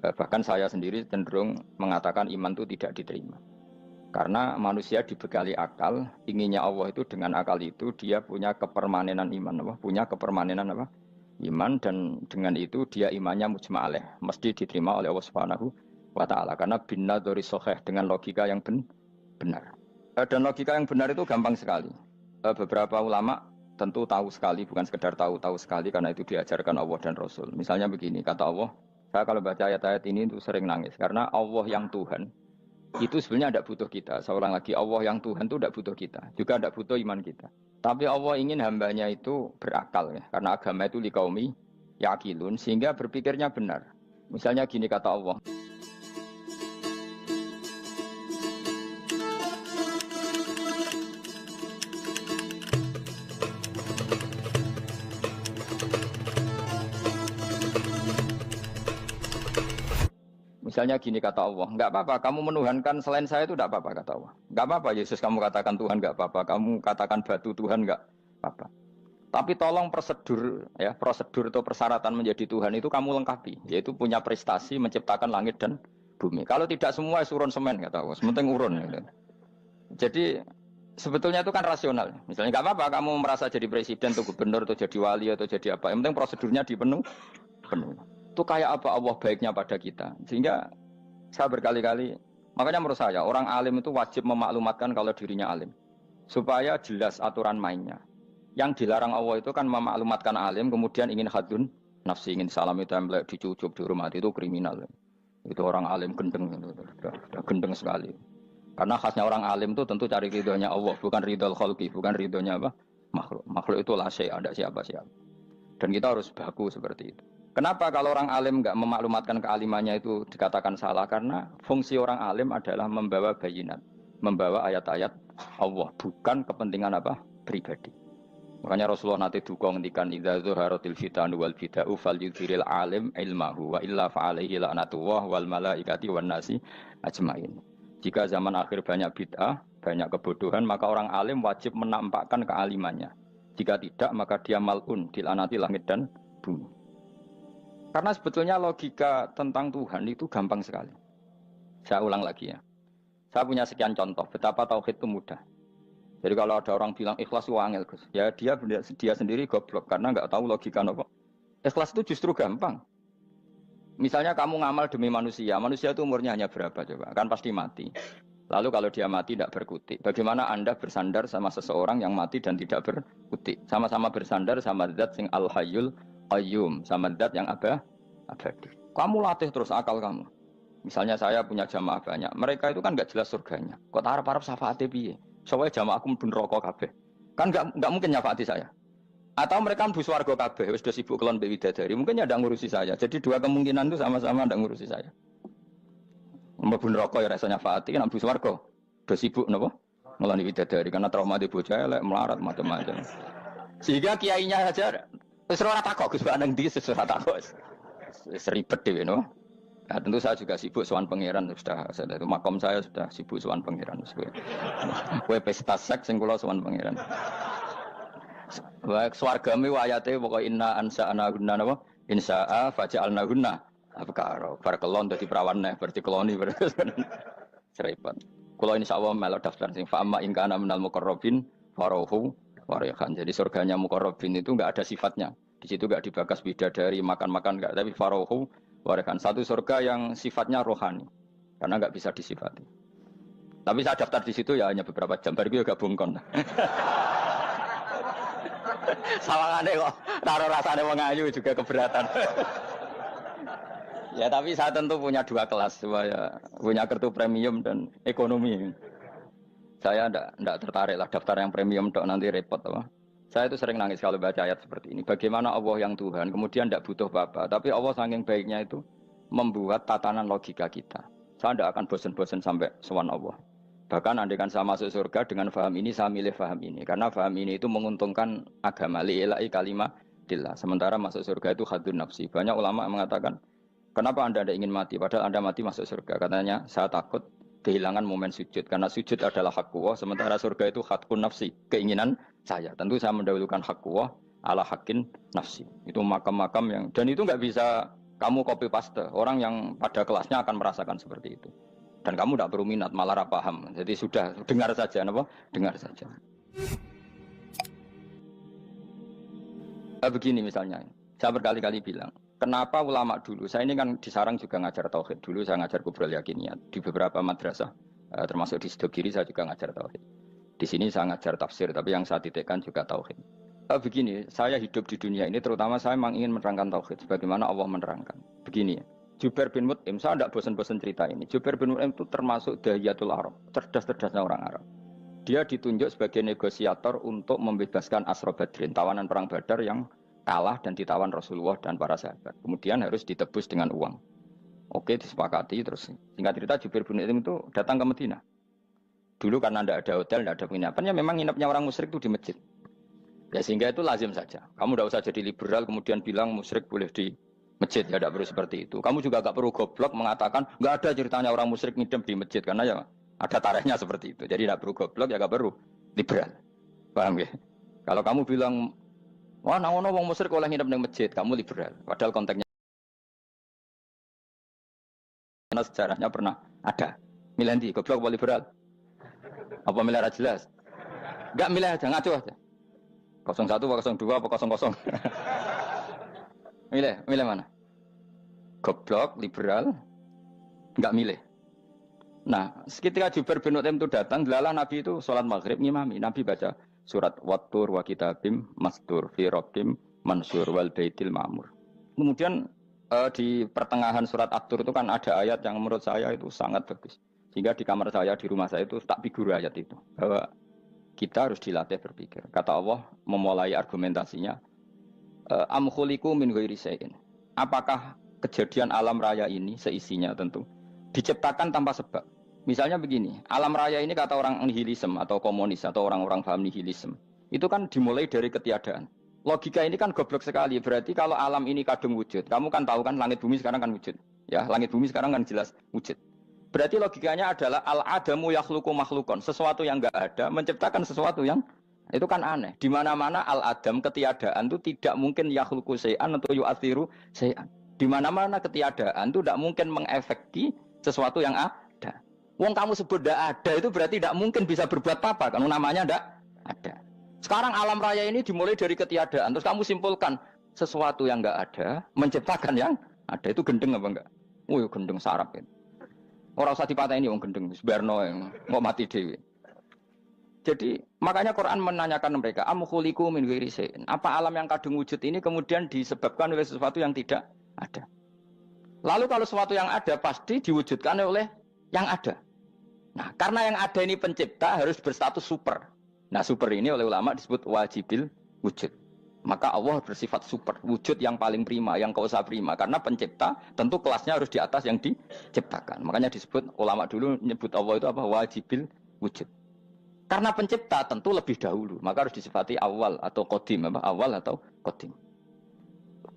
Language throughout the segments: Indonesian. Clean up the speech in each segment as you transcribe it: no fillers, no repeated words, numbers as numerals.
Bahkan saya sendiri cenderung mengatakan iman itu tidak diterima. Karena manusia dibekali akal, inginnya Allah itu dengan akal itu dia punya kepermanenan iman, apa? Punya kepermanenan apa? Iman, dan dengan itu dia imannya mujma'aleh, mesti diterima oleh Allah Subhanahu wa taala karena binna dari soheh dengan logika yang benar. Dan logika yang benar itu gampang sekali. Beberapa ulama tentu tahu sekali, bukan sekedar tahu sekali karena itu diajarkan Allah dan Rasul. Misalnya begini, kata Allah, saya kalau baca ayat-ayat ini itu sering nangis karena Allah yang Tuhan itu sebenarnya tidak butuh kita. Seorang lagi, Allah yang Tuhan itu tidak butuh kita, juga tidak butuh iman kita. Tapi Allah ingin hambanya itu berakal ya, karena agama itu liqaumi yaqilun, sehingga berpikirnya benar. Misalnya gini kata Allah. Misalnya gini kata Allah, enggak apa-apa, kamu menuhankan selain saya itu enggak apa-apa kata Allah. Enggak apa-apa Yesus kamu katakan Tuhan, enggak apa-apa, kamu katakan batu Tuhan, enggak apa-apa. Tapi tolong prosedur ya, prosedur atau persyaratan menjadi Tuhan itu kamu lengkapi, yaitu punya prestasi menciptakan langit dan bumi. Kalau tidak semua urun semen kata Allah, sementing urun gitu. Jadi sebetulnya itu kan rasional. Misalnya enggak apa-apa kamu merasa jadi presiden atau gubernur atau jadi wali atau jadi apa, yang penting prosedurnya dipenuhi. Itu kayak apa Allah baiknya pada kita. Sehingga saya berkali-kali, makanya menurut saya orang alim itu wajib memaklumatkan kalau dirinya alim, supaya jelas aturan mainnya. Yang dilarang Allah itu kan memaklumatkan alim kemudian ingin hadun nafsi, ingin salam itu template dicucuk dihormati, itu kriminal. Itu orang alim gendeng, sudah gendeng sekali. Karena khasnya orang alim itu tentu cari ridhonya Allah, bukan ridhol khalqi, bukan ridhonya apa? Makhluk. Makhluk itu la syai', ada siapa-siapa. Dan kita harus baku seperti itu. Kenapa kalau orang alim nggak memaklumatkan kealimannya itu dikatakan salah? Karena fungsi orang alim adalah membawa bayinat, membawa ayat-ayat Allah, bukan kepentingan apa? Pribadi. Makanya Rasulullah nanti duka ngendikan idza zuharatil fitanu wal bid'u falyudhiril alim ilmahu wa illa fa'alaihi la'natullah wal malaikati wan nasi ajmain. Jika zaman akhir banyak bid'ah, banyak kebodohan, maka orang alim wajib menampakkan kealimannya. Jika tidak, maka dia mal'un, dilaknati langit dan bumi. Karena sebetulnya logika tentang Tuhan itu gampang sekali. Saya ulang lagi ya. Saya punya sekian contoh betapa tauhid itu mudah. Jadi kalau ada orang bilang ikhlas itu angel, Gus, ya dia sendiri goblok karena nggak tahu logika apa. Ikhlas itu justru gampang. Misalnya kamu ngamal demi manusia, manusia itu umurnya hanya berapa coba? Kan pasti mati. Lalu kalau dia mati tidak berkutik, bagaimana Anda bersandar sama seseorang yang mati dan tidak berkutik? Sama-sama bersandar sama zat sing al-hayyul qayyum, sama zat yang abadi. Kamu latih terus akal kamu. Misalnya saya punya jamaah banyak, mereka itu kan nggak jelas surganya. Kok harap-harap syafaate piye? Soalnya jamaah aku mlebu neraka kabeh. Kan nggak mungkin nyafaati saya. Atau mereka mlebu swarga kabeh, wis do sibuk kelon mbek widadari. Mungkin ya ndak ngurusi saya. Jadi dua kemungkinan itu sama-sama ndak ngurusi saya. Mlebu neraka ya rasanya nyafaati, kan mlebu swarga. Do sibuk napa? Ngeloni widadari karena trauma di bocah elek, melarat macam-macam. Sehingga kiainya saja wis ora takok Gus nang ndi wis ora takok. Wis ribet dhewe no. Nah, tentu saya juga sibuk sowan pangeran sudah itu makom saya sudah sibuk sowan pangeran. Kowe pesta seks sing kula sowan pangeran. Wa swargame ayate pokoke inna ansa'ana gunna napa? Insa'a faja'alna gunna. Apa karo bar kelon dadi perawan neh berarti keloni serempet. Kula insyaallah melok daftar sing fa amma in kana minal muqarrabin farohu warihan. Jadi surganya muqarrabin itu enggak ada sifatnya. Di situ enggak dibakas bidadari, makan-makan enggak, tapi farohu warihan. Satu surga yang sifatnya rohani. Karena enggak bisa disifati. Tapi saya daftar di situ ya hanya beberapa jam, baru gue gabung kon. Sawangane kok taruh rasane wong ayu juga keberatan. Ya tapi saya tentu punya dua kelas, saya punya kartu premium dan ekonomi. Saya enggak tertarik lah daftar yang premium dok, nanti repot apa. Saya itu sering nangis kalau baca ayat seperti ini. Bagaimana Allah yang Tuhan kemudian tidak butuh apa-apa, tapi Allah saking baiknya itu membuat tatanan logika kita. Saya tidak akan bosan-bosan sampai sowan Allah. Bahkan andaikan saya masuk surga dengan faham ini, saya milih faham ini. Karena faham ini itu menguntungkan agama. Li'ilai kalimatillah. Sementara masuk surga itu hadun nafsi. Banyak ulama mengatakan, kenapa Anda tidak ingin mati? Padahal Anda mati masuk surga. Katanya, saya takut kehilangan momen sujud. Karena sujud adalah hak Allah. Sementara surga itu hakun nafsi. Keinginan saya. Tentu saya mendahulukan hak Allah ala hakin nafsi. Itu makam-makam yang... Dan itu nggak bisa Kamu copy paste. Orang yang pada kelasnya akan merasakan seperti itu. Dan kamu tidak perlu minat, malah paham. Jadi sudah dengar saja, apa? Dengar saja. Begini misalnya, saya berkali-kali bilang, kenapa ulama dulu, saya ini kan di Sarang juga ngajar tauhid, dulu saya ngajar kubrul yakiniyat, di beberapa madrasah, termasuk di Sidogiri saya juga ngajar tauhid. Di sini saya ngajar tafsir, tapi yang saya titikkan juga tauhid. Begini, saya hidup di dunia ini, terutama saya memang ingin menerangkan tauhid, sebagaimana Allah menerangkan. Begini ya, Jubair bin Mut'im, saya tidak bosan-bosan cerita ini, Jubair bin Mut'im itu termasuk dahiyatul Arab, cerdas-cerdasnya orang Arab. Dia ditunjuk sebagai negosiator untuk membebaskan Asra Badrin, tawanan perang Badar yang kalah dan ditawan Rasulullah dan para sahabat. Kemudian harus ditebus dengan uang. Oke, disepakati terus. Singkat cerita Jubair bin Mut'im itu datang ke Madinah. Dulu karena tidak ada hotel, tidak ada penginapan, ya memang nginepnya orang musyrik itu di masjid. Ya sehingga itu lazim saja. Kamu tidak usah jadi liberal kemudian bilang musyrik boleh di masjid, ya tidak perlu seperti itu. Kamu juga tidak perlu goblok mengatakan nggak ada ceritanya orang musyrik nginep di masjid karena ya ada tarehnya seperti itu. Jadi tidak perlu goblok, ya tidak perlu liberal. Paham ya? Kalau kamu bilang, wah nangono wong musyrik oleh nginep di masjid, kamu liberal. Padahal konteksnya karena sejarahnya pernah ada. Milih di goblok apa liberal? Apa milih jelas? Enggak milih aja, ngaco aja. 01 apa 02 apa 00. Milih mana? Goblok, liberal, enggak milih. Nah, ketika Jubair bin Mut'im itu datang, delalah Nabi itu sholat maghrib ngimami. Nabi baca surat Wattur wa kitabim mastur fi rabbim mansur wal baitil ma'mur. Kemudian di pertengahan surat At-Tur itu kan ada ayat yang menurut saya itu sangat bagus. Sehingga di kamar saya, di rumah saya itu tak figur ayat itu. Bahwa kita harus dilatih berpikir. Kata Allah memulai argumentasinya, am khuliqu min ghairi syai'in. Apakah kejadian alam raya ini seisinya tentu diciptakan tanpa sebab. Misalnya begini, alam raya ini kata orang nihilisme atau komunis atau orang-orang paham nihilisme, itu kan dimulai dari ketiadaan. Logika ini kan goblok sekali. Berarti kalau alam ini kadung wujud, kamu kan tahu kan langit bumi sekarang kan wujud. Ya, langit bumi sekarang kan jelas wujud. Berarti logikanya adalah al-adamu yakhluqu makhlukon, sesuatu yang enggak ada menciptakan sesuatu yang itu kan aneh. Di mana-mana al-adam ketiadaan itu tidak mungkin yakhluqu syai'an atau yu'athiru syai'an. Di mana-mana ketiadaan itu tidak mungkin mengefeki sesuatu yang ada. Wong kamu sebut tidak ada itu berarti tidak mungkin bisa berbuat apa-apa karena namanya tidak ada. Sekarang alam raya ini dimulai dari ketiadaan. Terus kamu simpulkan sesuatu yang enggak ada menciptakan yang ada, itu gendeng apa enggak? Oh, gendeng sarap itu. Orang usah dipatahin wong gendeng, sebarno yang mau mati dewi. Jadi makanya Quran menanyakan mereka, am khuliqu min ghairi syai'in. Apa alam yang kadung wujud ini kemudian disebabkan oleh sesuatu yang tidak ada? Lalu kalau sesuatu yang ada pasti diwujudkan oleh yang ada. Nah, karena yang ada ini pencipta harus berstatus super. Nah, super ini oleh ulama disebut wajibil wujud. Maka Allah bersifat super, wujud yang paling prima, yang kausa prima. Karena pencipta tentu kelasnya harus di atas yang diciptakan. Makanya disebut, ulama dulu menyebut Allah itu apa? Wajibil wujud. Karena pencipta tentu lebih dahulu. Maka harus disifati awal atau qadim. Awal atau qadim.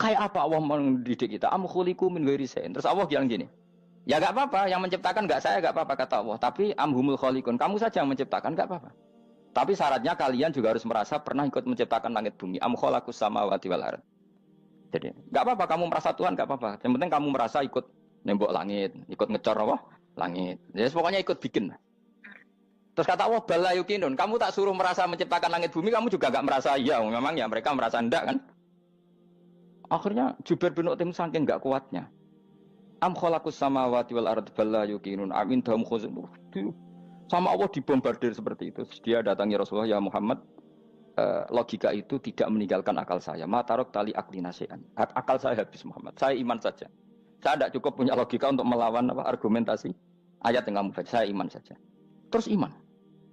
Kayak apa Allah mendidik kita? Am khuliqu min ghairi syai'in. Terus Allah bilang gini, ya gak apa-apa, yang menciptakan gak saya, gak apa-apa kata Allah. Tapi amhumul khaliqun, kamu saja yang menciptakan, gak apa-apa. Tapi syaratnya kalian juga harus merasa pernah ikut menciptakan langit bumi. Am khalaqus samawati wal ardh. Jadi, enggak apa-apa kamu merasa Tuhan, enggak apa-apa. Yang penting kamu merasa ikut nembok langit, ikut ngecor apa? Langit. Jadi pokoknya ikut bikin. Terus kata Allah, bala yukinun, kamu tak suruh merasa menciptakan langit bumi, kamu juga enggak merasa iya. Memang ya mereka merasa enggak kan? Akhirnya Jubair bin Mut'im saking enggak kuatnya. Am khalaqus samawati wal ardh bala yukinun amin dahum khuzun. Sama Allah dibombardir seperti itu. Dia datangi Rasulullah, ya Muhammad, logika itu tidak meninggalkan akal saya. Matarok tali akli nasian. Akal saya habis Muhammad. Saya iman saja. Saya tidak cukup punya logika untuk melawan argumentasi ayat yang kamu baca. Saya iman saja. Terus iman.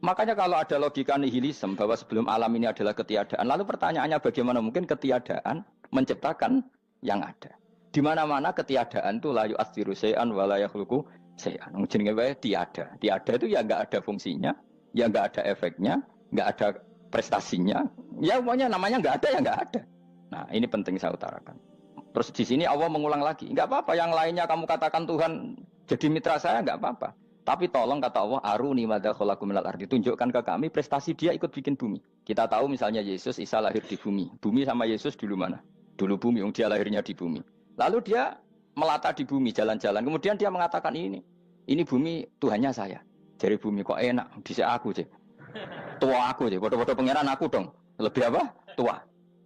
Makanya kalau ada logika nihilisme bahwa sebelum alam ini adalah ketiadaan, lalu pertanyaannya bagaimana mungkin ketiadaan menciptakan yang ada? Di mana-mana ketiadaan itu la yu'atsiru syai'an wa la yakhluqu syai'an. Jenenge wae tiada. Tiada itu ya enggak ada fungsinya, ya enggak ada efeknya, enggak ada prestasinya. Ya pokoknya namanya enggak ada ya enggak ada. Nah, ini penting saya utarakan. Terus di sini Allah mengulang lagi, enggak apa-apa yang lainnya kamu katakan Tuhan jadi mitra saya enggak apa-apa. Tapi tolong kata Allah, aruni madza khalaqu minal ardi, tunjukkan ke kami prestasi dia ikut bikin bumi. Kita tahu misalnya Yesus, Isa lahir di bumi. Bumi sama Yesus dulu mana? Dulu bumi, dia lahirnya di bumi. Lalu dia melata di bumi, jalan-jalan. Kemudian dia mengatakan ini bumi Tuhannya saya. Jadi bumi kok enak, dhisik aku sih. Tua aku sih, bodoh-bodoh pangeran aku dong. Lebih apa? Tua.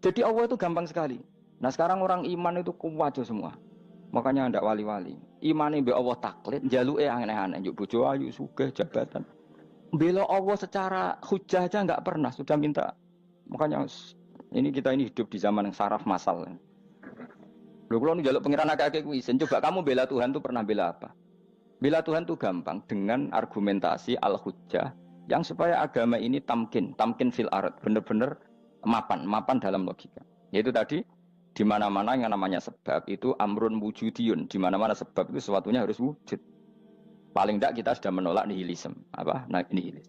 Jadi Allah itu gampang sekali. Nah sekarang orang iman itu kuat semua. Makanya ndak wali-wali. Imane mbek Allah taklid, njaluke aneh-aneh, njuk bojo ayu, sugih, jabatan. Bela Allah secara hujah aja enggak pernah, sudah minta. Makanya kita hidup di zaman yang saraf masal. Lho kula njaluk pangeran akeh-akeh kuwi, coba kamu bela Tuhan tuh pernah bela apa? Bela Tuhan tuh gampang dengan argumentasi al-hujjah yang supaya agama ini tamkin fil ard, benar-benar mapan dalam logika. Yaitu tadi di mana-mana yang namanya sebab itu amrun wujudiyun, di mana-mana sebab itu sesuatunya harus wujud. Paling tidak kita sudah menolak nihilisme. Apa? Nah, nihilis.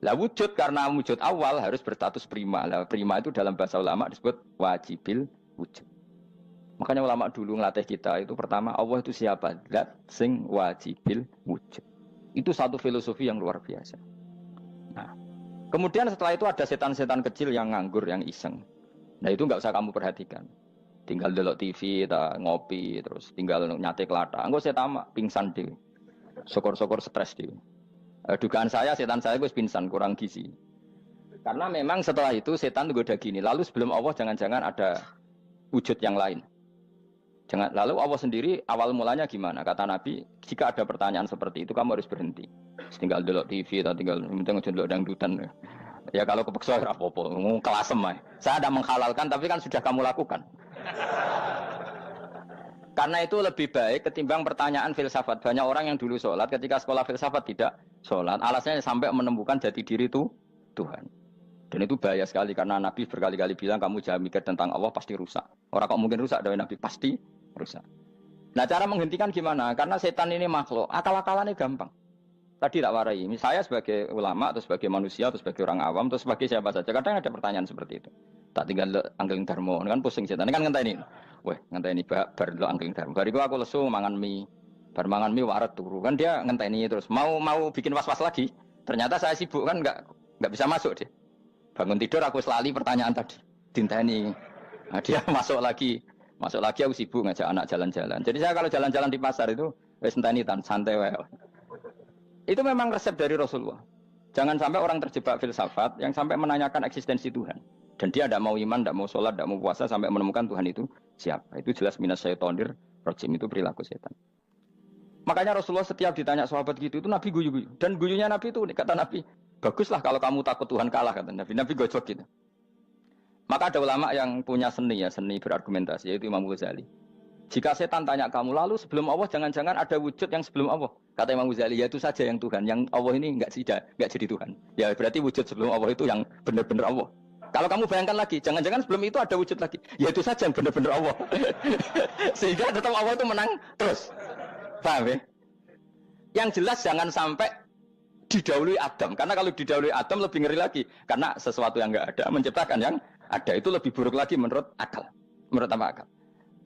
Lah wujud karena wujud awal harus berstatus prima. Lah prima itu dalam bahasa ulama disebut wajibil wujud. Makanya ulama dulu ngelatih kita itu pertama Allah itu siapa? Zat sing wajibil wujud. Itu satu filosofi yang luar biasa. Nah, kemudian setelah itu ada setan-setan kecil yang nganggur, yang iseng. Nah itu nggak usah kamu perhatikan. Tinggal delok TV, ngopi, terus tinggal nyate kelata. Enggak saya tamak, pingsan deh. Sokor-sokor stres deh. Dugaan saya setan saya gue pingsan, kurang gizi. Karena memang setelah itu setan itu udah gini. Lalu sebelum Allah jangan-jangan ada wujud yang lain. Lalu Allah sendiri awal mulanya gimana? Kata Nabi, jika ada pertanyaan seperti itu kamu harus berhenti. Tinggal delok TV atau tinggal delok dangdutan. Ya kalau kepeksa apa-apa, kelasem ae. Saya ada menghalalkan tapi kan sudah kamu lakukan. Karena itu lebih baik ketimbang pertanyaan filsafat. Banyak orang yang dulu sholat ketika sekolah filsafat tidak sholat. Alasannya sampai menemukan jati diri itu Tuhan. Dan itu bahaya sekali karena Nabi berkali-kali bilang kamu jangan mikir tentang Allah pasti rusak. Orang kok mungkin rusak dari Nabi pasti rusak. Nah cara menghentikan gimana? Karena setan ini makhluk, akal-akalannya gampang. Tadi tak warai, saya sebagai ulama, atau sebagai manusia, atau sebagai orang awam, atau sebagai siapa saja. Kadang ada pertanyaan seperti itu. Tak tinggal anggeling dharma, kan pusing setan. Ini kan ngenteni. Weh, ngenteni bar lo anggeling dharma. Bariku aku lesu mangan mie. Bar mangan mie waret turu. Kan dia ngenteni terus. Mau bikin was-was lagi. Ternyata saya sibuk kan enggak bisa masuk dia. Bangun tidur aku selali pertanyaan tadi. Dinteni. Nah, dia masuk lagi aku sibuk ngajak anak jalan-jalan. Jadi saya kalau jalan-jalan di pasar itu wis enteni tan santai wae. Itu memang resep dari Rasulullah. Jangan sampai orang terjebak filsafat yang sampai menanyakan eksistensi Tuhan. Dan dia tidak mau iman, tidak mau sholat, tidak mau puasa sampai menemukan Tuhan itu siapa. Itu jelas minas syaitonir rajim, itu perilaku setan. Makanya Rasulullah setiap ditanya sahabat gitu itu Nabi guyu-guyu. Dan guyunya Nabi itu kata Nabi, baguslah kalau kamu takut Tuhan kalah kata Nabi. Nabi gojok gitu. Maka ada ulama yang punya seni berargumentasi yaitu Imam Ghazali. Jika setan tanya kamu lalu sebelum Allah jangan-jangan ada wujud yang sebelum Allah. Kata Imam Ghazali, ya itu saja yang Tuhan. Yang Allah ini enggak jadi Tuhan. Ya berarti wujud sebelum Allah itu yang benar-benar Allah. Kalau kamu bayangkan lagi, jangan-jangan sebelum itu ada wujud lagi. Ya itu saja yang benar-benar Allah. Sehingga tetap Allah itu menang terus. Paham ya? Yang jelas jangan sampai didahului Adam. Karena kalau didahului Adam lebih ngeri lagi. Karena sesuatu yang enggak ada menciptakan yang ada. Itu lebih buruk lagi menurut akal. Menurut apa akal?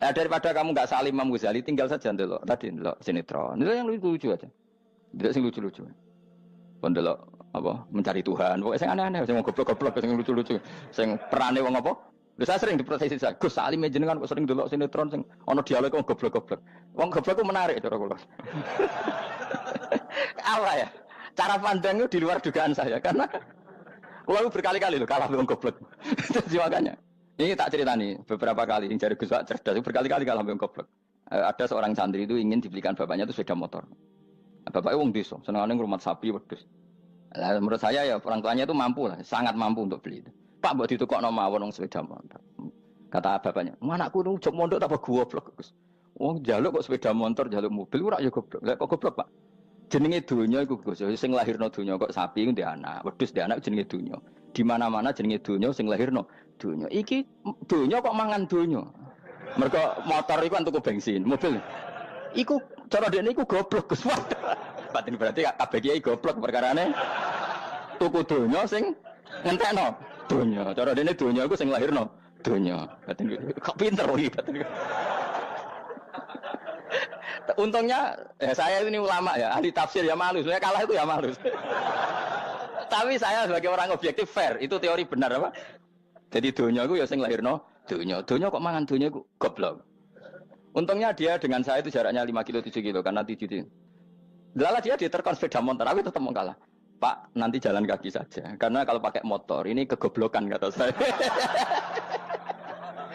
Daripada kamu nggak salim Imam Ghazali, tinggal saja ndelok. Tadi ndelok sinetron. Itu yang lucu aja. Ndelok sing lucu-lucu. Ndelok apa? Mencari Tuhan. Pokoknya sing aneh-aneh, sing goblok-goblok, sing lucu-lucu, sing perane wong apa? Lha saya sering diprotes saya. Gus Salim jenengan kok sering ndelok sinetron sing ana dialog wong goblok-goblok. Wong goblok ku menarik cara kula. Apa ya? Cara pandang itu di luar dugaan saya karena kula berkali-kali lho kalah wong goblok. Jadi makanya ini tak cerita nih, beberapa kali yang jari Gus Wak cerdas, berkali-kali kalah sampai goblok. Ada seorang santri itu ingin dibelikan bapaknya itu sepeda motor. Bapaknya wong desa, senengane ngrumat sapi wedhus. Lah menurut saya ya orang tuanya itu mampu lah, sangat mampu untuk beli itu. Pak mbok ditukokno mawon wong sepeda motor. Kata bapaknya, "Anakku nu jok mondok tak goblok, Gus." Wong njaluk kok sepeda motor, njaluk mobil ora ya goblok. Lah kok goblok, Pak? Jenenge donya iku Gus, sing lahirno donya kok sapi ku ndek anak, wedhus ndek anak jenenge donya. Di mana-mana jenenge donya sing lahirno donya. Iki donya kok mangan donya. Mergo motor iku kan tuku bensin, mobil. Iku cara dekne iku goblok Gus. Batin berarti kabeh kiai goblok perkarane tuku donya sing ngentekno donya. Cara dekne donya iku sing lahirno donya. Batin kok pinter iki batin. Untungnya saya ini ulama ya, ahli tafsir ya malu. Saya kalah itu ya malu. Tapi saya sebagai orang objektif fair, itu teori benar apa? Jadi donya itu ya sing lahirno donya. Donya kok mangan donya iku goblok. Untungnya dia dengan saya itu jaraknya 5 kilo 7 kilo karena 7 kilo. Lala dia diterkon sepeda motor, aku tetap mau kalah. Pak, nanti jalan kaki saja. Karena kalau pakai motor ini kegoblokan kata saya.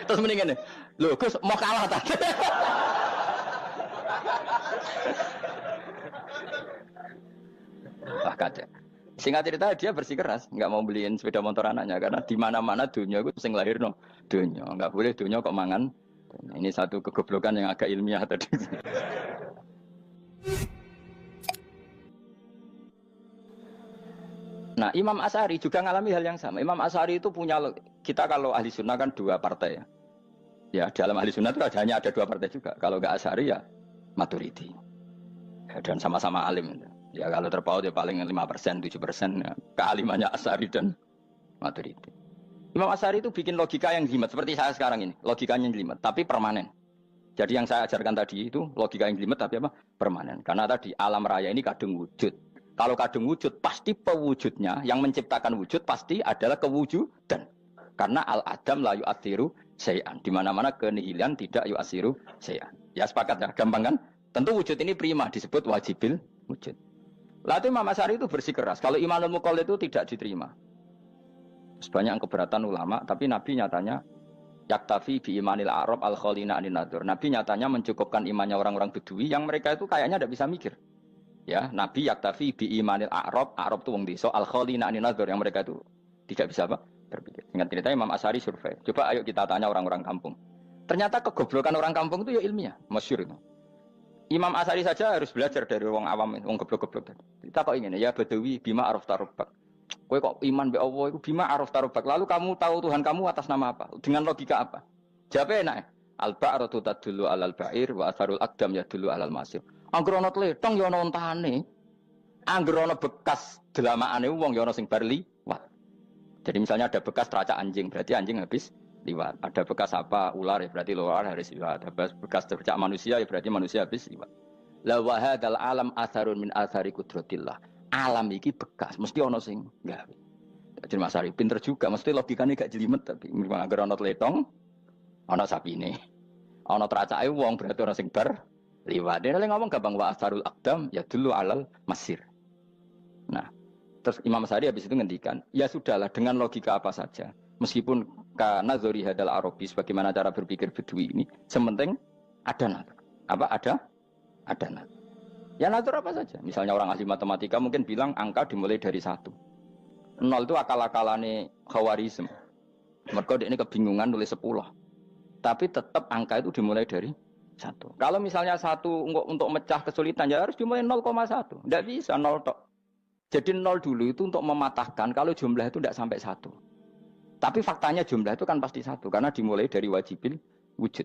Terus mendingan nih, loh Gus mau kalah tadi. Wah kacau. Singkat cerita dia bersikeras, nggak mau beliin sepeda motor anaknya karena di mana-mana dunia itu sing lahir no dunia, nggak boleh dunia kok mangan. Ini satu kegoblokan yang agak ilmiah tadi. Nah, Imam Asy'ari juga ngalami hal yang sama. Imam Asy'ari itu punya, kita kalau ahli sunnah kan dua partai ya. Ya dalam ahli sunnah itu hanya ada dua partai juga. Kalau nggak Asy'ari ya Maturidi. Ya, dan sama-sama alim. Ya kalau terpaut ya paling 5%, 7% ya. Kealimannya Asy'ari dan Maturidi. Imam Asy'ari itu bikin logika yang jelimet seperti saya sekarang ini. Logikanya yang jelimet, tapi permanen. Jadi yang saya ajarkan tadi itu logika yang jelimet tapi apa? Permanen. Karena tadi alam raya ini kadung wujud. Kalau kadung wujud pasti pewujudnya yang menciptakan wujud pasti adalah kewujudan. Karena al-adam la yu'athiru syai'an. Di mana-mana kenihilan tidak yu'athiru syai'an. Ya sepakat ya, gampang kan? Tentu wujud ini prima disebut wajibil wujud. Lalu Imam Asy'ari itu bersikeras. Kalau imanul muqallid itu tidak diterima. Sebanyak keberatan ulama, tapi Nabi nyatanya yaktafi bi imanil Arab al-khalina anin nadur. Nabi nyatanya mencukupkan imannya orang-orang Bedui yang mereka itu kayaknya tidak bisa mikir. Ya, Nabi yaktafi bi imanil Arab itu wong desa al-khalina anin nadur yang mereka itu tidak bisa apa? Berpikir. Ingat cerita Imam Asy'ari survei. Coba ayo kita tanya orang-orang kampung. Ternyata kegoblokan orang kampung itu ya ilmiah, masyhur itu. Imam Asy'ari saja harus belajar dari wong awam, wong goblok-goblok tadi. Kita kok ingin ya Badawi bima araf tarubak. Kowe kok iman be Allah itu bima araf tarubak. Lalu kamu tahu Tuhan kamu atas nama apa? Dengan logika apa? Jawabnya enak. Al-ba'ratu tadullu 'alal ba'ir wa atharul aqdam yadullu 'alal masir. Angger ana tletong ya ana ontane. Angger ana bekas delamaane wong ya ana sing bar liwat. Jadi misalnya ada bekas teracak anjing, berarti anjing habis liwat. Ada bekas apa ular ya berarti ular harus liwat. Ada bekas tercak manusia ya berarti manusia habis liwat. La wa hadzal alam atharun min athari qudratillah. Alam iki bekas mesti ana sing gawe. Jadi Mas Ari pinter juga, mesti logikane gak jelimet tapi memang agar ana tletong ana sapine. Ana teracake wong berarti ana sing bar liwat. Dia ngomong gampang wa atharul aqdam ya dulu alal masir. Nah, terus Imam Asy'ari habis itu ngendikan, ya sudahlah dengan logika apa saja. Meskipun karena zori hadal Arabi sebagaimana cara berpikir Bedui ini, sementing ada natur. Apa ada? Ada natur. Ya natur apa saja. Misalnya orang ahli matematika mungkin bilang angka dimulai dari 1. 0 itu akal-akalane Khawarizm. Mereka ini kebingungan nulis 10. Tapi tetap angka itu dimulai dari 1. Kalau misalnya 1 untuk mecah kesulitan ya harus dimulai 0,1. Tidak bisa 0 tok. Jadi 0 dulu itu untuk mematahkan kalau jumlah itu tidak sampai 1. Tapi faktanya jumlah itu kan pasti 1 karena dimulai dari wajibil wujud.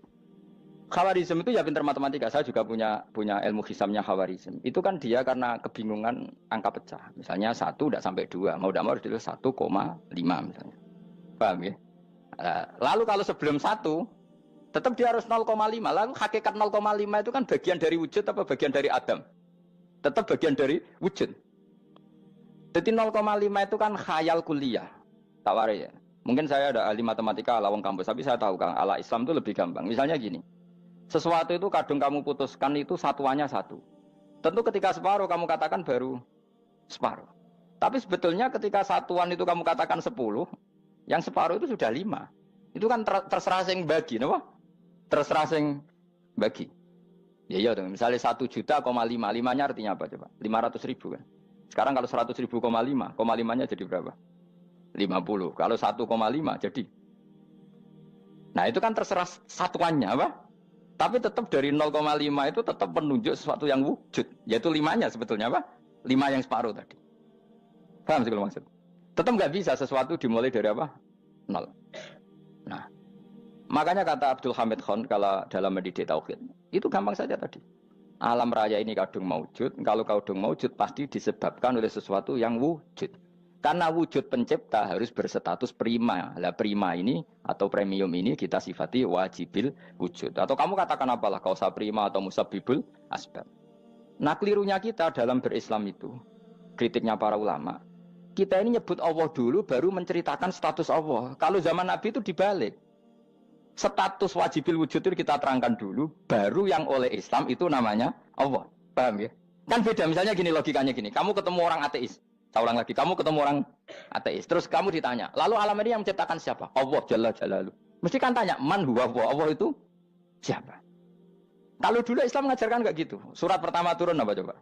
Khawarizm itu ya pintar matematika. Saya juga punya ilmu hisamnya Khawarizm. Itu kan dia karena kebingungan angka pecah. Misalnya 1 tidak sampai 2. Mau tidak mau harus ditulis 1,5 misalnya. Paham ya? Lalu kalau sebelum 1 tetap dia harus 0,5. Lalu hakikat 0,5 itu kan bagian dari wujud apa bagian dari Adam? Tetap bagian dari wujud. Jadi 0,5 itu kan khayal kuliah. Tawari ya. Mungkin saya ada ahli matematika ala wong kampus, tapi saya tahu Kang, ala Islam itu lebih gampang. Misalnya gini. Sesuatu itu kadung kamu putuskan itu satuannya 1. Tentu ketika separuh kamu katakan baru separuh. Tapi sebetulnya ketika satuan itu kamu katakan 10, yang separuh itu sudah 5. Itu kan terserah sing bagi, no? Terserah sing bagi. Ya iya dong, misalnya 1 juta, 5, 5-nya artinya apa coba? 500 ribu kan? Sekarang kalau 100 ribu, 5-nya jadi berapa? 50. Kalau 1,5 jadi. Nah itu kan terserah satuannya apa? Tapi tetap dari 0,5 itu tetap menunjuk sesuatu yang wujud. Yaitu 5-nya sebetulnya apa? 5 yang separuh tadi. Paham sih kalau maksud? Tetap nggak bisa sesuatu dimulai dari apa? 0. Nah, makanya kata Abdul Hamid Khan kalau dalam mendidik tauhid, itu gampang saja tadi. Alam raya ini kadung maujud, kalau kadung maujud pasti disebabkan oleh sesuatu yang wujud. Karena wujud pencipta harus berstatus prima. Lah prima ini atau premium ini kita sifati wajibil wujud. Atau kamu katakan apalah kausa prima atau musabibul asbab. Nah kelirunya kita dalam berislam itu, kritiknya para ulama, kita ini nyebut Allah dulu baru menceritakan status Allah. Kalau zaman Nabi itu dibalik. Status wajibil wujud itu kita terangkan dulu, baru yang oleh Islam itu namanya Allah. Paham ya? Kan beda, misalnya gini logikanya gini, kamu ketemu orang ateis, saya ulang lagi, kamu ketemu orang ateis, terus kamu ditanya, lalu alam ini yang menciptakan siapa? Allah Jalla Jalaluh. Mesti kan tanya, man huwa Allah, Allah itu siapa? Kalau dulu Islam mengajarkan enggak gitu. Surat pertama turun apa coba?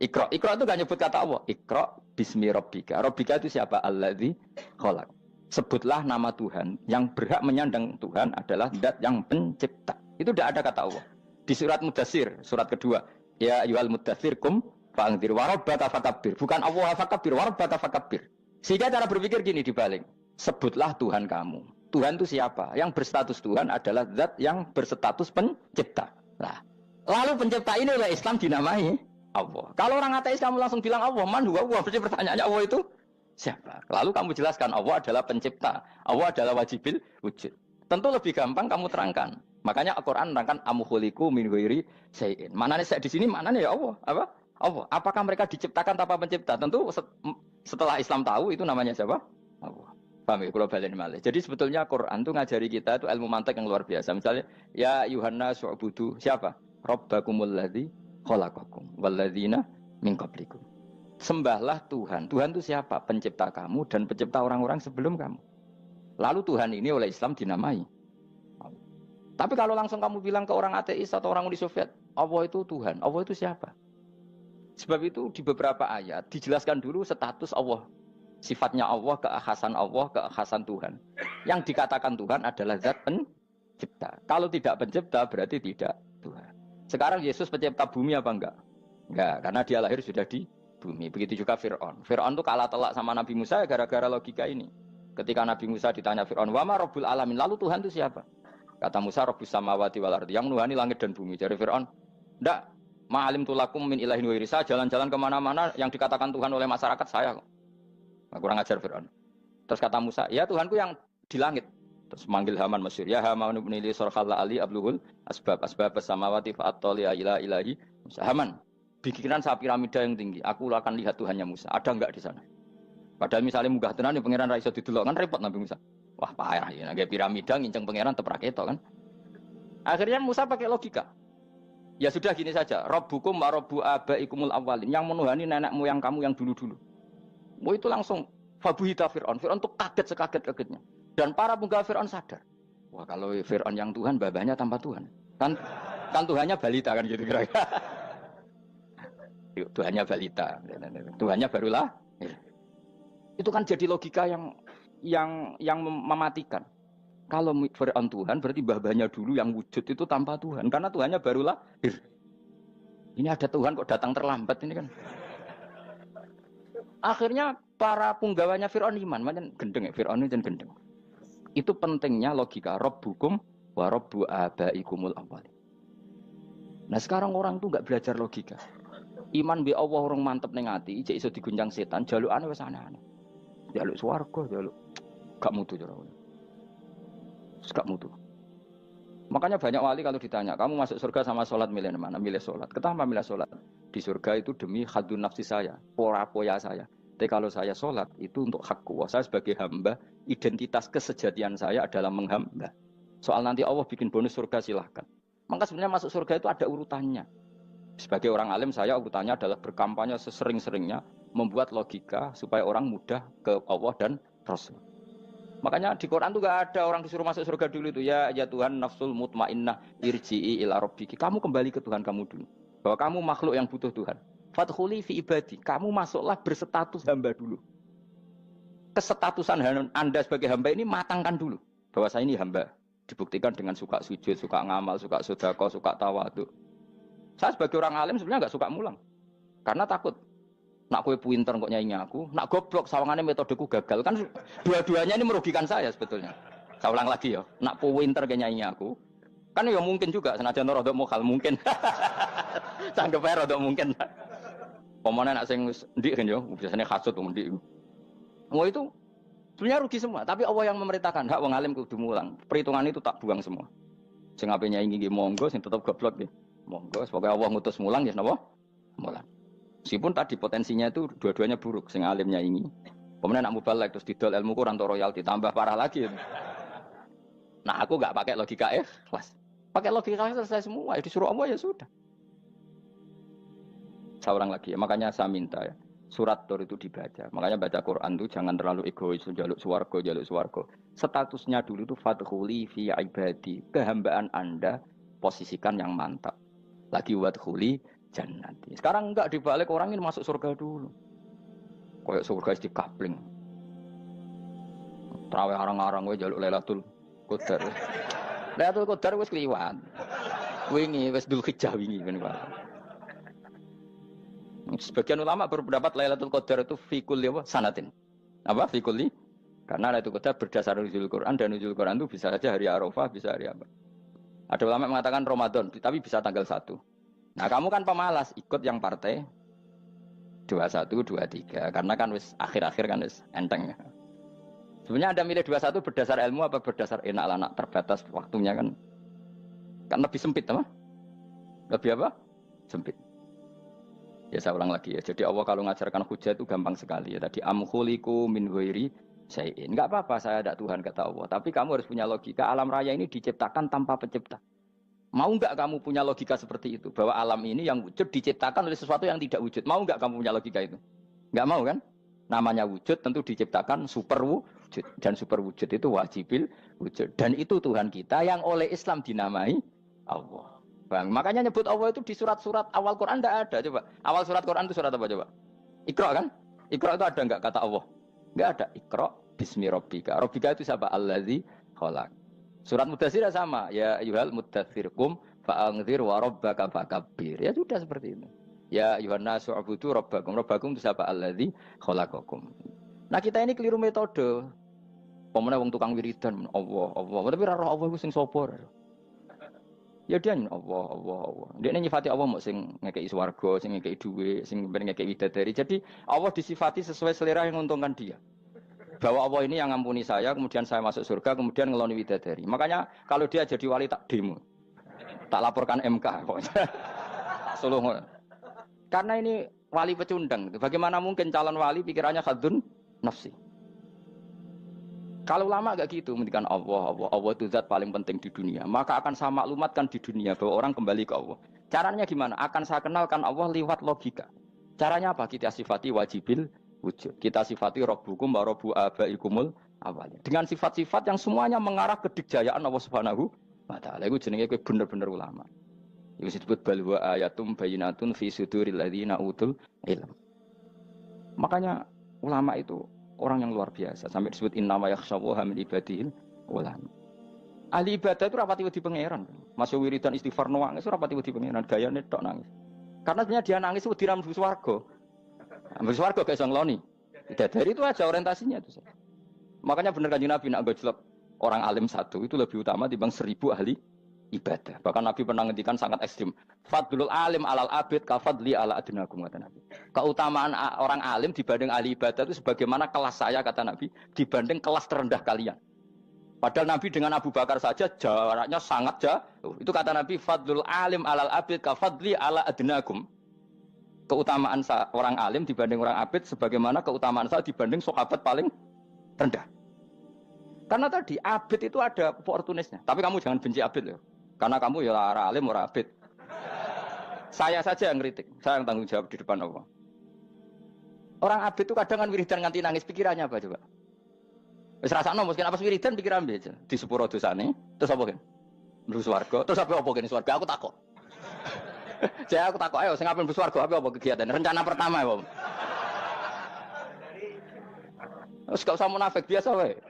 Iqra. Iqra itu enggak nyebut kata Allah. Iqra bismi rabbika. Rabbika itu siapa? Alladzi khalaq. Sebutlah nama Tuhan. Yang berhak menyandang Tuhan adalah zat yang pencipta. Itu tidak ada kata Allah. Di surat Mudatsir, surat kedua. Ya ayyuhal mudatsir kum fa'anzir wa rabbaka fakabbir. Bukan Allah fakabbir, wa rabbaka fakabbir. Sehingga cara berpikir gini dibalik. Sebutlah Tuhan kamu. Tuhan itu siapa? Yang berstatus Tuhan adalah zat yang berstatus pencipta. Nah, lalu pencipta ini oleh Islam dinamai Allah. Kalau orang ateis kamu langsung bilang Allah, man huwa Allah. Berarti pertanyaannya Allah itu siapa? Lalu kamu jelaskan Allah adalah pencipta, Allah adalah wajibil wujud. Tentu lebih gampang kamu terangkan. Makanya Al-Qur'an menerangkan amkhuliqu min ghairi syai'in. Manane saya di sini manane ya Allah. Apa? Allah. Apakah mereka diciptakan tanpa pencipta? Tentu setelah Islam tahu itu namanya siapa? Allah. Paham ya? Kalau balen malih. Jadi sebetulnya Quran itu ngajari kita itu ilmu mantik yang luar biasa. Misalnya ya Yuhanna su'budu siapa? Rabbakumul ladzi khalaqakum walladzina min qablikum. Sembahlah Tuhan. Tuhan itu siapa? Pencipta kamu dan pencipta orang-orang sebelum kamu. Lalu Tuhan ini oleh Islam dinamai. Tapi kalau langsung kamu bilang ke orang ateis atau orang Uni Soviet, Allah itu Tuhan. Allah itu siapa? Sebab itu di beberapa ayat dijelaskan dulu status Allah. Sifatnya Allah, keakhasan Allah, keakhasan Tuhan. Yang dikatakan Tuhan adalah zat pencipta. Kalau tidak pencipta berarti tidak Tuhan. Sekarang Yesus pencipta bumi apa enggak? Enggak, karena dia lahir sudah di bumi. Begitu juga Fir'aun. Fir'aun itu kalah telak sama Nabi Musa gara-gara logika ini. Ketika Nabi Musa ditanya Fir'aun, wa ma rabbul alamin? Lalu Tuhan itu siapa? Kata Musa, rabbus samawati wal ardi, yang menuhani langit dan bumi. Jadi Fir'aun, enggak, ma'alim tulakum min ilahin wa irisa, jalan-jalan kemana-mana yang dikatakan Tuhan oleh masyarakat saya kok. Nah, kurang ajar Fir'aun. Terus kata Musa, ya Tuhanku yang di langit. Terus manggil Haman Mesir, ya Haman ibn Ili sorkhalla ali abluhul asbab samawati fa'attoli ila ilahi Musa. Haman, bikinan saya piramida yang tinggi, aku akan lihat Tuhannya Musa. Ada enggak di sana? Padahal misalnya munggah tenan pangeran ra iso didelok kan repot Nabi Musa. Wah payah ya, nggak piramida nginceng pangeran teprak itu kan. Akhirnya Musa pakai logika. Ya sudah gini saja, Rabbukum wa rabbu abaikumul awwalin, yang menuhani nenek moyang kamu yang dulu-dulu. Mau itu langsung fabuhita Fir'aun. Fir'aun tuh kaget sekaget-kagetnya. Dan para penggawa Fir'aun sadar. Wah kalau Fir'aun yang Tuhan, babanya tanpa Tuhan. Kan Tuhannya balita kan gitu kira-kira. Tuhannya balita. Tuhannya barulah. Itu kan jadi logika yang mematikan. Kalau Fir'aun Tuhan berarti babanya dulu yang wujud itu tanpa Tuhan. Karena Tuhannya baru lahir. Ini ada Tuhan kok datang terlambat ini kan. Akhirnya para penggawanya Fir'aun iman. Macam gendeng ya, Fir'aun itu gendeng. Itu pentingnya logika. Rabbukum wa rabbu abaikumul awwalin. Nah sekarang orang tuh nggak belajar logika. Iman bi Allah orang mantep ning ati, cek iso diguncang setan, jalukane wis aneh-aneh. Jaluk swarga, jaluk gak mutu cara. Gak mutu. Makanya banyak wali kalau ditanya, kamu masuk surga sama sholat milih mana? Milih sholat. Kenapa milih sholat? Di surga itu demi khadun nafsi saya, pora-poya saya. Tapi kalau saya sholat itu untuk hakku. Saya sebagai hamba, identitas kesejatian saya adalah menghamba. Soal nanti Allah bikin bonus surga silahkan. Maka sebenarnya masuk surga itu ada urutannya. Sebagai orang alim saya urutannya adalah berkampanye sesering-seringnya, membuat logika supaya orang mudah ke Allah dan Rasul. Makanya di Quran tuh gak ada orang disuruh masuk surga dulu itu ya Tuhan nafsul mutmainnah irji'i ila rabbiki. Kamu kembali ke Tuhan kamu dulu. Bahwa kamu makhluk yang butuh Tuhan. Fadkhuli fi ibadi. Kamu masuklah berstatus hamba dulu. Kesetatusan Anda sebagai hamba ini matangkan dulu. Bahwa saya ini hamba. Dibuktikan dengan suka sujud, suka ngamal, suka sedekah, suka tawadhu. Saya sebagai orang alim sebenarnya gak suka mulang. Karena takut. Nak kue pinter kok nyanyi aku, nak goblok sawangannya metodeku gagal kan dua-duanya ini merugikan saya sebetulnya. Saya ulang lagi ya, nak pinter kayak nyanyi aku, kan ya mungkin juga senajan rodok mokal mungkin, sanggup aja rodok mungkin. Pemenang nak sing ndik kan yo, biasanya hasut ndik. Mau itu sebenarnya rugi semua, tapi Allah yang memerintahkan hak wong alim kudu mulang. Perhitungan itu tak buang semua. Sing ape nyanyi nggih monggo, sing tetep goblok nggih monggo. Semoga Allah ngutus mulang ya napa? Mulang. Meskipun tadi potensinya itu dua-duanya buruk, sing alimnya ini. Kemudian nak mubalek terus didol ilmu kurang royalti tambah parah lagi. Nah, aku nggak pakai logika ikhlas. Pakai logika selesai semua. Disuruh Allah ya sudah. Seorang lagi ya. Makanya saya minta ya. Surat Tur itu dibaca. Makanya baca Quran itu jangan terlalu egois, jaluk swarga. Statusnya dulu itu fadkhuli fi ibadi. Kehambaan Anda posisikan yang mantap. Lagi wadkhuli jannati. Sekarang enggak dibalik orang ini masuk surga dulu. Kayak surga di kapling. Terawih arang-arang we jaluk Lailatul Qadar. Lailatul Qadar wis kliwat. Wingi wis Dzulhijjah wingi ben. Sebagian ulama berpendapat Lailatul Qadar itu fikul sanatin. Apa fikuli? Karena Lailatul Qadar berdasar nuzul Quran dan nuzul Quran itu bisa saja hari Arafah, bisa hari apa. Ada ulama mengatakan Ramadan, tapi bisa tanggal 1. Nah, kamu kan pemalas, ikut yang partai 21, 23. Karena kan wis akhir-akhir kan wis enteng. Sebenarnya Anda milih 21 berdasar ilmu apa berdasar enak anak terbatas waktunya kan? Kan lebih sempit, apa? Lebih apa? Sempit. Ya saya ulang lagi ya. Jadi Allah kalau mengajarkan hujah itu gampang sekali ya. Tadi amkhuliku min ghairi syai'in. Enggak apa-apa saya ada Tuhan kata Allah. Tapi kamu harus punya logika. Alam raya ini diciptakan tanpa pencipta. Mau enggak kamu punya logika seperti itu? Bahwa alam ini yang wujud diciptakan oleh sesuatu yang tidak wujud. Mau enggak kamu punya logika itu? Enggak mau kan? Namanya wujud tentu diciptakan super wujud. Dan super wujud itu wajibil wujud. Dan itu Tuhan kita yang oleh Islam dinamai Allah. Bang, makanya nyebut Allah itu di surat-surat awal Quran tidak ada. Coba, awal surat Quran itu surat apa coba? Iqra kan? Iqra itu ada enggak kata Allah? Enggak ada. Iqra bismi rabbika. Rabbika itu siapa? Allazi khalaq. Surat Mudatsir sama. Ya ayyuhal mudatsir qum fa'anzir wa rabbaka fakabbir. Ya sudah seperti itu. Ya ayyuhan nasu ubudu rabbakum. Rabbakum itu siapa? Allazi khalaqakum. Nah, kita ini keliru metode. Pemene wong tukang wiridan Allah. Tapi ora roh Allah ku sing sapa? Ya dia Allah. Dia nyifati Allah mau sing ngekei swarga, sing ngekei duit, sing ngekei widadari. Jadi Allah disifati sesuai selera yang menguntungkan dia. Bahwa Allah ini yang ngampuni saya, kemudian saya masuk surga, kemudian ngeloni widadari. Makanya kalau dia jadi wali tak demo, tak laporkan MK. Suluh. Karena ini wali pecundang. Bagaimana mungkin calon wali pikirannya khadun nafsi? Kalau lama agak gitu, mendikan Allah itu zat paling penting di dunia. Maka akan saya maklumatkan di dunia bahwa orang kembali ke Allah. Caranya gimana? Akan saya kenalkan Allah lewat logika. Caranya apa? Kita sifati wajibil wujud. Kita sifati Rabbukum wa Rabbu abaikumul awalin. Dengan sifat-sifat yang semuanya mengarah ke dikjayaan Allah Subhanahu wa Ta'ala. Itu jenenge kowe bener-bener ulama. Itu disebut bal wa ayatum bayyinatun fi suduril ladzina utul ilm. Makanya ulama itu orang yang luar biasa. Sampai disebut innama yakhshallaha min ibadihil ulama. Ahli ibadah itu rapati wedi pangeran. Masuk wiridan istighfar nangis rapati wedi pangeran, gayane tok nangis. Karena sebenarnya dia nangis wedi ra mlebu swarga. Mlebu swarga gak iso ngloni. Dari itu aja orientasinya itu. Makanya bener Kanjeng Nabi nak gojlok orang alim satu itu lebih utama dibanding 1000 ahli ibadah. Bahkan Nabi pernah ngendikan sangat ekstrim. Fadlul alim alal abid kafadli ala adnakum kata Nabi. Keutamaan orang alim dibanding ahli ibadah itu sebagaimana kelas saya kata Nabi dibanding kelas terendah kalian. Padahal Nabi dengan Abu Bakar saja jaraknya sangat jauh. Itu kata Nabi fadlul alim alal abid kafadli ala adnakum. Keutamaan orang alim dibanding orang abid sebagaimana keutamaan saya dibanding sahabat paling rendah. Karena tadi abid itu ada oportunisnya. Tapi kamu jangan benci abid ya. Karena kamu ya orang alim, orang abid. Saya saja yang kritik. Saya yang tanggung jawab di depan Allah. Orang abid itu kadang kan wiridan nganti nangis. Pikirannya apa coba? Wis rasakno mungkin apa wiridan pikiran aja. Di sepuro dosane. Terus apa kan? Mlebu swarga. Terus apa kan swarga? Aku takut. Saya aku takut ayo sing ape mlebu swarga apa kegiatan? Rencana pertama ya, Pak. Terus gak usah munafik biasa wae.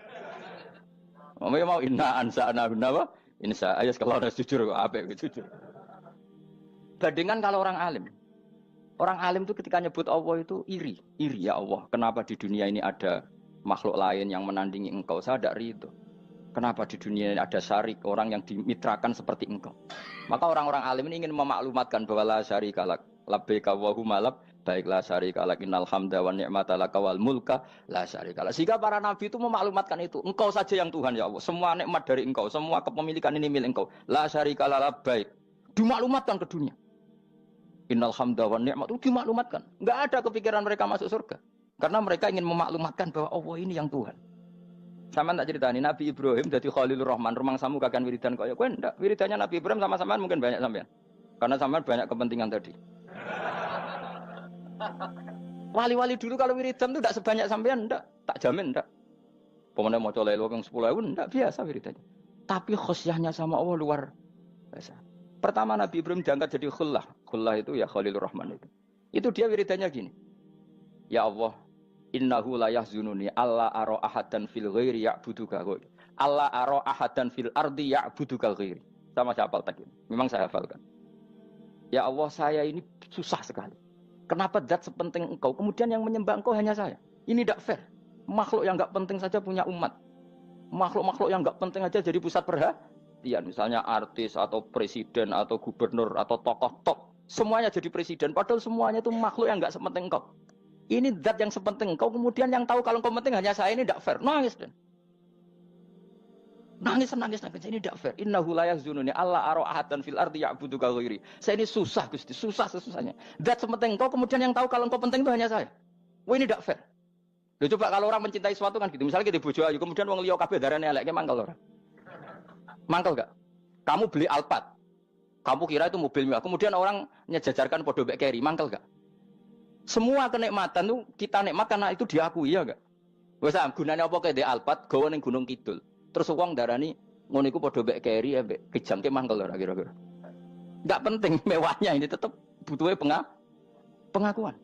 Mau inna ansa'na apa? Insya Allah kalau ada jujur apa jujur. Bandingkan kalau orang alim. Orang alim itu ketika nyebut Allah itu iri ya Allah. Kenapa di dunia ini ada makhluk lain yang menandingi engkau? Saya tidak ridho. Kenapa di dunia ini ada syarik orang yang dimitrakan seperti engkau? Maka orang-orang alim ini ingin memaklumatkan bahwa la syarika lak labbaika wa huma lab baiklah syarika lak innal hamda wa ni'mata laka wal mulka la syarika lak. Sehingga para nabi itu memaklumatkan itu. Engkau saja yang Tuhan ya Allah. Semua nikmat dari engkau, semua kepemilikan ini milik engkau. La syarika lak labbaik. Dimaklumatkan ke dunia. Innal hamda wa ni'mat itu dimaklumatkan. Enggak ada kepikiran mereka masuk surga. Karena mereka ingin memaklumatkan bahwa Allah ini yang Tuhan. Sama tak ceritani Nabi Ibrahim jadi Khalilur Rahman, rumang samu kakan wiridan kaya kowe ndak. Wiridannya Nabi Ibrahim sama-sama mungkin banyak sampean. Karena sampean banyak kepentingan tadi. Wali-wali dulu kalau wiridan itu ndak sebanyak sampean ndak, tak jamin ndak. Pemene maca lelo yang 10.000 ndak biasa wiridannya. Tapi khosyahnya sama Allah luar biasa. Pertama Nabi Ibrahim diangkat jadi khullah. Khullah itu ya Khalilur Rahman itu. Itu dia wiridannya gini. Ya Allah, innahu la yahzununi alla ara ahadan fil ghairi ya'buduka ghairi. Alla ara ahadan fil ardi ya'buduka ghairi. Sama saya hafal tadi. Memang saya hafalkan. Ya Allah, saya ini susah sekali. Kenapa zat sepenting engkau, kemudian yang menyembah engkau hanya saya? Ini tidak fair. Makhluk yang enggak penting saja punya umat. Makhluk-makhluk yang enggak penting aja jadi pusat perhatian. Misalnya artis atau presiden atau gubernur atau tokoh top. Semuanya jadi presiden. Padahal semuanya itu makhluk yang enggak sepenting engkau. Ini zat yang sepenting engkau, kemudian yang tahu kalau engkau penting hanya saya, ini tidak fair. Nangis dan nangis. Ini tidak fair. Innahu la yahzununi alla ara ahadan fil ardi ya'buduka ghairi. Saya ini susah Gusti, susah sesusahnya. Zat sepenting engkau, kemudian yang tahu kalau engkau penting itu hanya saya. Wah ini tidak fair. Loh, coba kalau orang mencintai sesuatu kan gitu. Misalnya kita bojo ayu, kemudian wong liya kabeh darane elek, mangkel ora? Mangkel enggak? Kamu beli Alphard. Kamu kira itu mobil mewah. Kemudian orang nyejajarkan podo mek keri, mangkel enggak? Semua kenikmatan itu kita nikmat karena itu diakui ya enggak? Wes gunane apa kae di Alphard gawe ning Gunung Kidul. Terus wong darani ngono iku padha mek keri ambek kejangke mangkel ora kira-kira. Enggak penting mewahnya ini tetap butuhnya pengakuan.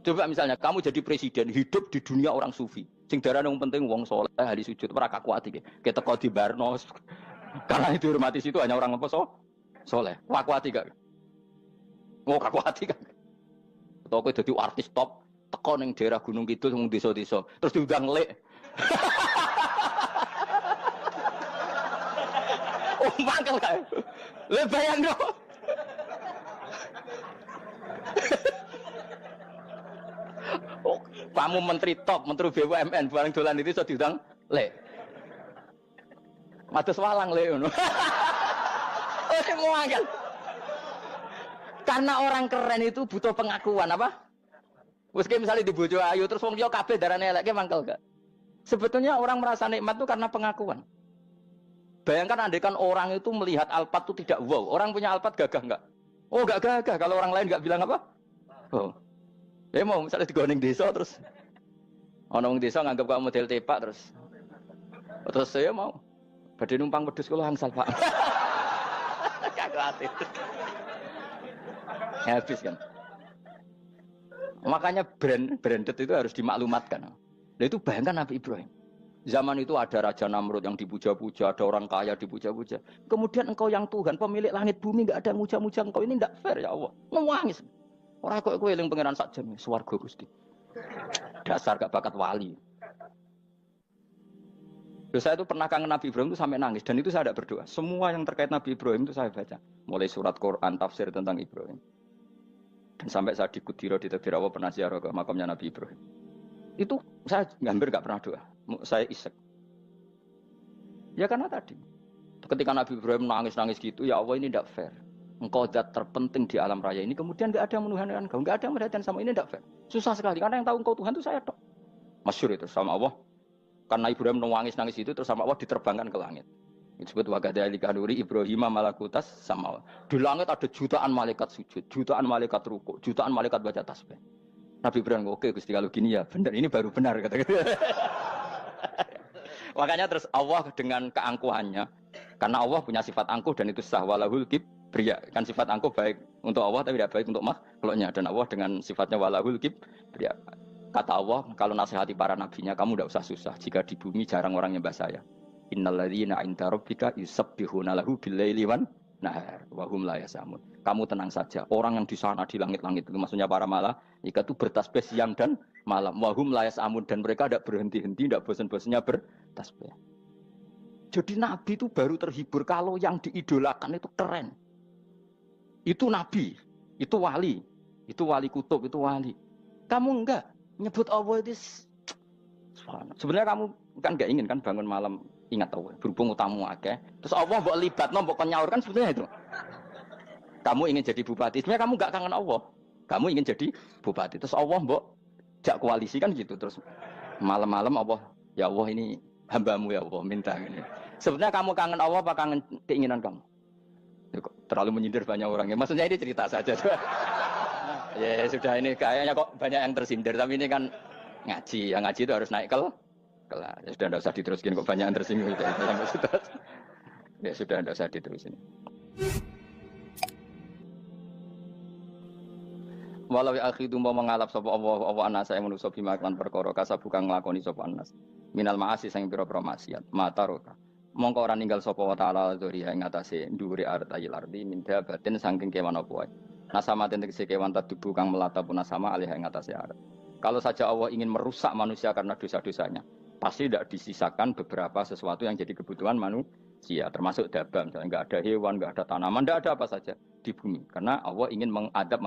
Coba misalnya kamu jadi presiden hidup di dunia orang sufi. Sing darane wong penting wong saleh ahli sujud ora kakuati iki. Keteko di Barno. Karena itu dihormati situ hanya orang apa saleh. Kakuati gak? Oh kakuati kan. Atau kowe dadi artis top, teko ning daerah Gunung Kidul wong desa-desa, terus diundang lek. Oh, mangkel kae. Le bayangno. Oh, kamu menteri top, menteri BUMN bareng dolan itu iso diundang lek. Matus walang lek ngono. Oh, mangkel. Karena orang keren itu butuh pengakuan apa? Wes misalnya di bojo ayu terus wong liya kabeh darane eleke mangkel gak? Sebetulnya orang merasa nikmat itu karena pengakuan. Bayangkan andekan orang itu melihat Alphard itu tidak wow. Orang punya Alphard gagah enggak? Oh enggak gagah. Kalau orang lain enggak bilang apa? Oh. Ya mau misalnya digoning desa terus ana wong desa nganggap kamu model tepak terus saya mau badhe numpang wedhus kula angsal Pak. Kagak ati. Habis kan. Makanya branded itu harus dimaklumatkan. Nah itu bayangkan Nabi Ibrahim. Zaman itu ada Raja Namrud yang dipuja-puja, ada orang kaya dipuja-puja. Kemudian engkau yang Tuhan, pemilik langit bumi, enggak ada muja-muja engkau. Ini enggak fair ya Allah. Nangis. Orang kok kowe eling pangeran sak jam, swarga Gusti. Dasar gak bakat wali. Terus saya itu pernah kangen Nabi Ibrahim itu sampai nangis dan itu saya tidak berdoa. Semua yang terkait Nabi Ibrahim itu saya baca, mulai surat Quran, tafsir tentang Ibrahim. Dan sampai saya di Kudiro di Tadbir Allah pernah ziarah ke makamnya Nabi Ibrahim. Itu saya hampir nggak pernah doa. Saya isek. Ya karena tadi, ketika Nabi Ibrahim nangis-nangis gitu, ya Allah ini tidak fair. Engkau zat terpenting di alam raya ini, kemudian nggak ada yang menuhankan engkau, nggak ada yang merhatikan sama ini tidak fair. Susah sekali karena yang tahu engkau Tuhan itu saya tok. Masyhur itu sama Allah. Karena Ibrahim nangis-nangis itu terus sama Allah diterbangkan ke langit. Disebut wagadhalika nuri Ibrahim malakutas sama. Di langit ada jutaan malaikat sujud, jutaan malaikat rukuk, jutaan malaikat baca tasbih. Nabi Ibrahim oke Gusti kalau gini ya benar, ini baru benar kata-kata. Makanya terus Allah dengan keangkuhannya, karena Allah punya sifat angkuh dan itu sah walahul kibriya. Kan sifat angkuh baik untuk Allah tapi tidak baik untuk makhluknya, dan Allah dengan sifatnya walahul kibriya. Kata Allah, kalau nasihati para nabinya, kamu tidak usah susah. Jika di bumi jarang orang nyembah saya. Innalladzina 'inda rabbika yusabbihuna lahu bil-laili wan nahar wa hum la yasamun. Kamu tenang saja. Orang yang di sana di langit-langit itu maksudnya para malaikat itu bertasbih siang dan malam. Wa hum la yasamun, dan mereka tidak berhenti-henti, tidak bosan-bosannya bertasbih. Jadi nabi itu baru terhibur kalau yang diidolakan itu keren. Itu nabi, itu wali kutub, itu wali. Kamu enggak nyebut Allah itu sebenarnya kamu kan enggak ingin kan bangun malam ingat Allah berhubung utamu akeh terus Allah mbok libatno mbok nyaur kan sebetulnya itu kamu ingin jadi bupati sebenarnya kamu enggak kangen Allah kamu ingin jadi bupati terus Allah mbok jak koalisi kan gitu terus malam-malam Allah Ya Allah ini hambamu ya Allah minta ini. Sebenarnya kamu kangen Allah apa kangen keinginan kamu? Ya, terlalu menyindir banyak orang ya. Maksudnya ini cerita saja. Ya sudah ini kayaknya kok banyak yang tersindir tapi ini kan ngaji. Yang ngaji itu harus naik kelas. Ya sudah tidak usah diteruskin kok banyak yang tersinggung. Ya sudah tidak usah diterusin. Walau akhidu mau mengalap sapa Allah anas saya manusa bima kan perkara kasab bukan nglakoni sapa anas. Minal ma'asi sing pira-pira maksiat. Mataroka. Mongko ora ninggal sapa wa taala dzuri ing atase dhuwure artayil ardi min dabatin saking kewan apa wae. Nasama tegese kewan tadubu kang melata pun nasama alih ing atase arat. Kalau saja Allah ingin merusak manusia karena dosa-dosanya, pasti tidak disisakan beberapa sesuatu yang jadi kebutuhan manusia, termasuk dabam, misalnya nggak ada hewan, nggak ada tanaman, nggak ada apa saja di bumi, karena Allah ingin mengadab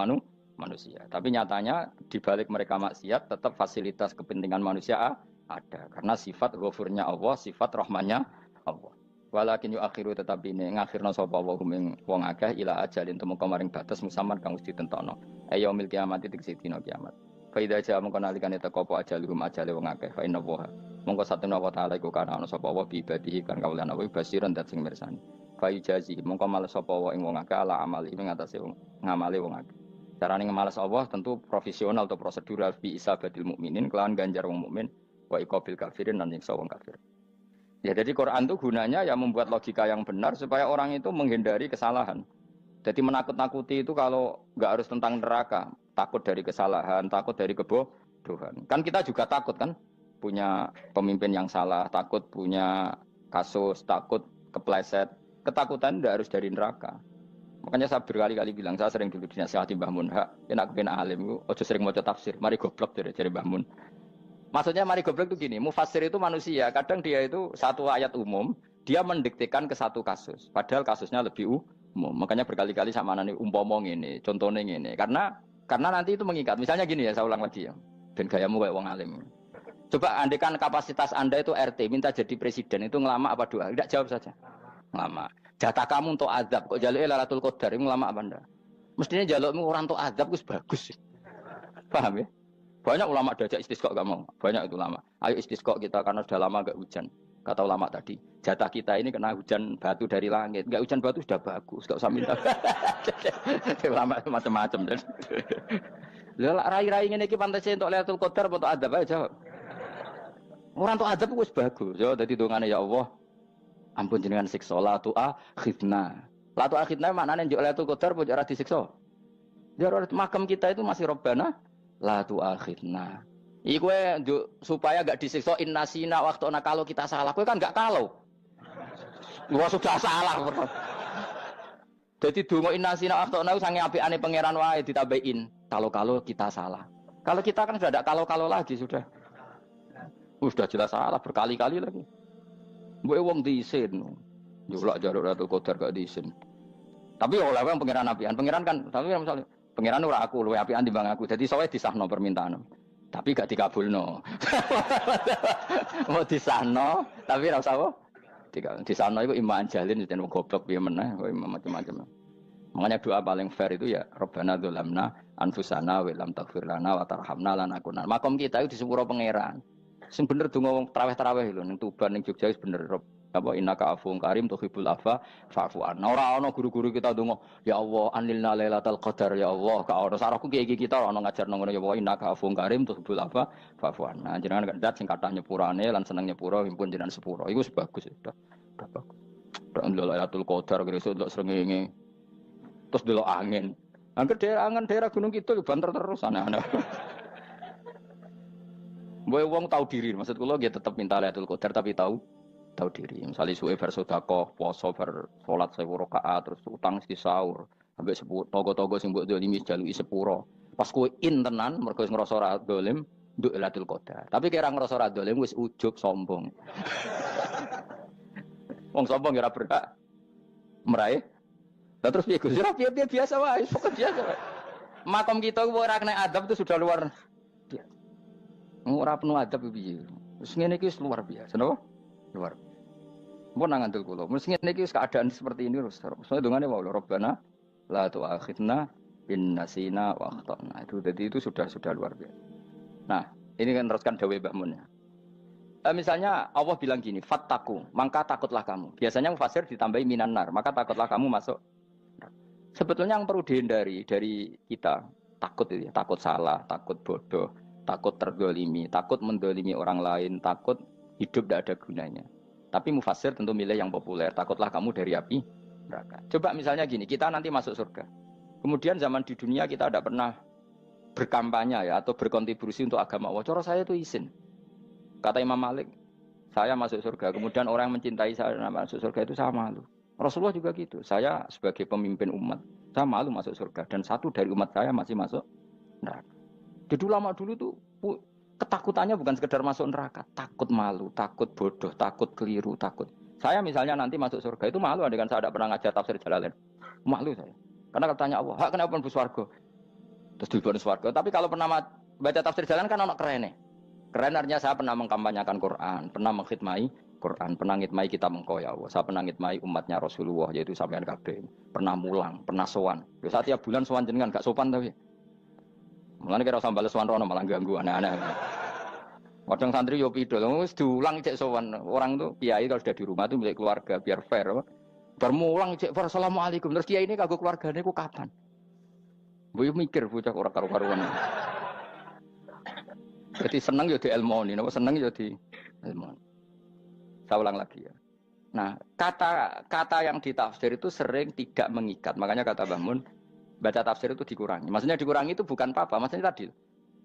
manusia. Tapi nyatanya di balik mereka maksiat, tetap fasilitas kepentingan manusia ada, karena sifat ghafurnya Allah, sifat rahmannya Allah. Walakin akhiru tetapi ini ngakhirna sapa wa hum wong akeh ila ajalin temu kamaring batas musamman kang wis ditentokno. Ayo mil kiamat tegese dina kiamat. Faida aja mengko nalikane teko apa ajalum ajale wong akeh fa inna wa. Mongko satuna wa taala iku kana ana sapa wa bi ibadihi kan kaulan wa basiran dat sing mirsani. Fa jazi mongko males sapa wa ing wong akeh ala amali ing atase wong ngamale wong akeh. Carane ngemales Allah tentu profesional atau prosedural bi isabatil mukminin kelawan ganjar wong mukmin wa iqabil kafirin lan nyiksa wong kafir. Ya jadi Quran itu gunanya ya membuat logika yang benar supaya orang itu menghindari kesalahan. Jadi menakut-nakuti itu kalau nggak harus tentang neraka, takut dari kesalahan, takut dari kebodohan. Kan kita juga takut kan punya pemimpin yang salah, takut punya kasus, takut kepleset. Ketakutan tidak harus dari neraka. Makanya saya berkali-kali bilang, saya sering dulu dinasihati Mbah Mun, enak kena alim, ojo sering maca tafsir, mari goblok dari Mbah Mun. Maksudnya mari goblok itu gini, mufassir itu manusia, kadang dia itu satu ayat umum, dia mendiktekan ke satu kasus, padahal kasusnya lebih umum. Makanya berkali-kali sama nani umpomong ini, contohnya ini, karena nanti itu mengikat. Misalnya gini ya, saya ulang lagi ya, ben gayamu kayak wong alim. Coba andekan kapasitas Anda itu RT, minta jadi presiden, itu ngelama apa doa? Tidak jawab saja. Ngelama. Jatah kamu untuk azab, kok jaluk Lailatul Qadar, ngelama apa Anda? Mestinya jalukmu orang untuk azab itu bagus. Paham ya? Banyak ulama diajak istisqa gak mau. Banyak itu ulama. Ayo istisqa kita karena sudah lama gak hujan. Kata ulama tadi, jatah kita ini kena hujan batu dari langit. Gak hujan batu sudah bagus, gak usah minta. Ulama macam-macam. Lah rai-rai ngene iki pantes entuk Lailatul Qadar apa entuk adab aja. Orang entuk adab wis bagus. Ya dadi dongane ya Allah. Ampun jenengan siksa la tu akhidna. La tu akhidna maknane njuk Lailatul Qadar apa ora disiksa. Ya makam kita itu masih Rabbana la tu akhirna. Iku supaya gak disiksa innasina waktu kalau kita salah. Kowe kan gak kalau. Wah sudah salah. Jadi donga innasina waktu sange apikane pangeran wae ditambahin. Kalau kita salah. Kalau kita kan sudah ada kalau lagi sudah. Sudah jelas salah berkali-kali lagi. Mbok wong diisin. Njulak jaruk Lailatul Qadar gak diisin. Tapi oleh wong pangeran apian. Pangeran kan tapi misalnya pengiran ora aku luwe apian timbang aku. Jadi sowe disahno permintaan. Tapi gak dikabulno. Mau disahno tapi ora usah apa? Disahno iku iman jalin yen goblok piye meneh kok macam-macam. Makanya doa paling fair itu ya Rabbana dzalamna anfusana wa lam taghfir lana wa tarhamna lanakunanna. Makom kita itu di sepuro pangeran. Sing bener donga wong tarawih lho ning Tuban ning Jogja wis bener apa innaka afuwun karim tuhibbul afwa fa'fu anna. Ora ana guru-guru kita donga, ya Allah anilna lailatul qadar ya Allah. Ka ora sarahku kiye kita ora ana ngajarno ngono ya Allah innaka afuwun karim tuhibbul afwa fa'fu anna. Jenengan kandat sing kathah nyepurane lan seneng nyepuro impun jenengan sepuro. Iku wis bagus sudah. Udah bagus. Ora lailatul qadar kira-kira delok srengenge. Terus delok angin. Angger daerah Gunung Kidul banter terus aneh-aneh. Mbok wong tahu diri, maksud kula nggih tetep minta Lailatul Qadar tapi tahu diri. Misalnya suwe bar sedekah, poso bar salat 1000 rakaat terus utang mesti sahur. Ambek togo-togo sing mbok dolimi jaluki sepuro. Pas kowe tenan mergo wis ngrasa ora dolim, nduk Lailatul Qadar. Tapi kira ngrasa ora dolim wis ujug sombong. Wong sombong ora berhak meraih. Lah terus piye Gus? Ora piye biasa wae, pokok biasa wae. Makom kita ora kena adab itu sudah luar biasa. Ora penuh adab piye. Wis ngene iki luar biasa, napa? Luar. Mun nang ngandel kula. Wis ngene iki keadaan seperti ini terus. Soale dongane wae Rabbana la tu'akhidna in nasina wa akhtana. Itu jadi itu sudah luar biasa. Nah, ini kan teruskan dawuh Mbah Mun ya. Misalnya Allah bilang gini, fattaku, maka takutlah kamu. Biasanya mufasir ditambahi minan nar, maka takutlah kamu masuk. Sebetulnya yang perlu dihindari dari kita, takut itu ya, takut salah, takut bodoh, takut terdolimi, takut mendolimi orang lain, takut hidup tidak ada gunanya. Tapi mufasir tentu milih yang populer, takutlah kamu dari api neraka. Coba misalnya gini, kita nanti masuk surga. Kemudian zaman di dunia kita tidak pernah berkampanye ya atau berkontribusi untuk agama Allah. Cara saya itu izin. Kata Imam Malik, saya masuk surga. Kemudian orang yang mencintai saya masuk surga itu saya malu. Rasulullah juga gitu. Saya sebagai pemimpin umat, saya malu masuk surga. Dan satu dari umat saya masih masuk neraka. Jadi ulama dulu tuh ketakutannya bukan sekedar masuk neraka. Takut malu, takut bodoh, takut keliru, takut. Saya misalnya nanti masuk surga itu malu dengan saya tidak pernah ngajar tafsir Jalalain. Malu saya. Karena kalau tanya Allah, kenapa pun buswargo? Terus diberi swarga. Tapi kalau pernah baca tafsir Jalalain kan anak keren nih. Keren artinya saya pernah mengkampanyakan Quran, pernah mengkhidmai Quran, pernah ngitmai kitab engkau ya Allah. Saya pernah ngitmai umatnya Rasulullah, yaitu sampean kabeh. Pernah mulang, pernah sowan. Yo saat tiap bulan sowan jenengan gak sopan tapi. Mulane kira usah bales sowan rono malah ganggu aneh-aneh. Kadang santri yo pidol, wis diulang cek sowan. Orang tuh kiai kalau sudah di rumah tuh milik keluarga biar fair. Bermulang cek assalamualaikum. Terus kiai ini kagok keluargane ku kapan? Boyo mikir bocah ora karo-karuan. Jadi seneng ya di ilmoni, seneng ya di ilmoni. Saya ulang lagi ya. Nah, kata yang ditafsir itu sering tidak mengikat. Makanya kata Mbah Mun, baca tafsir itu dikurangi. Maksudnya dikurangi itu bukan apa-apa. Maksudnya tadi,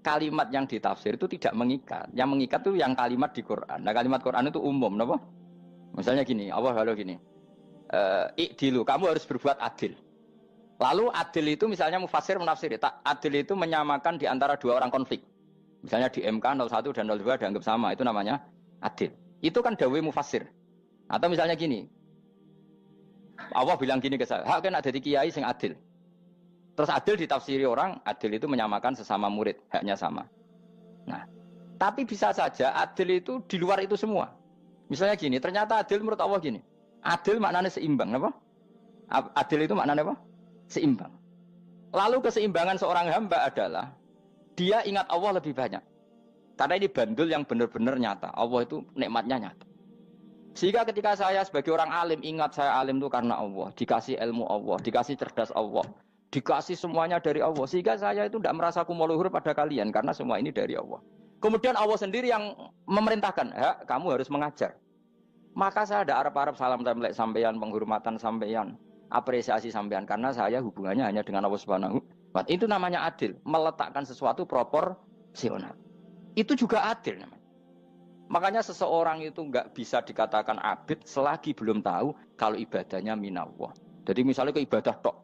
kalimat yang ditafsir itu tidak mengikat. Yang mengikat itu yang kalimat di Quran. Nah, kalimat Quran itu umum, kenapa? Misalnya gini, Allah lalu gini, ikdilu, kamu harus berbuat adil. Lalu adil itu misalnya mufasir menafsir, adil itu menyamakan di antara dua orang konflik. Misalnya di MK 01 dan 02 dianggap sama, itu namanya adil. Itu kan dawai mufasir. Atau misalnya gini, Allah bilang gini ke saya, hak kan ada di kiai sing adil. Terus adil ditafsiri orang, adil itu menyamakan sesama murid, haknya sama. Nah, tapi bisa saja adil itu di luar itu semua. Misalnya gini, ternyata adil menurut Allah gini, adil maknanya seimbang, apa? Adil itu maknanya apa? Seimbang. Lalu keseimbangan seorang hamba adalah dia ingat Allah lebih banyak. Karena ini bandul yang benar-benar nyata. Allah itu nikmatnya nyata. Sehingga ketika saya sebagai orang alim, ingat saya alim itu karena Allah. Dikasih ilmu Allah, dikasih cerdas Allah. Dikasih semuanya dari Allah. Sehingga saya itu tidak merasa kumuluhur pada kalian. Karena semua ini dari Allah. Kemudian Allah sendiri yang memerintahkan, kamu harus mengajar. Maka saya ada arep-arep salam templek sampeyan, penghormatan sampeyan, apresiasi sampeyan. Karena saya hubungannya hanya dengan Allah Subhanahu. Itu namanya adil, meletakkan sesuatu proporsional. Itu juga adil namanya. Makanya seseorang itu nggak bisa dikatakan abid selagi belum tahu kalau ibadahnya minallah. Jadi misalnya ke ibadah tok,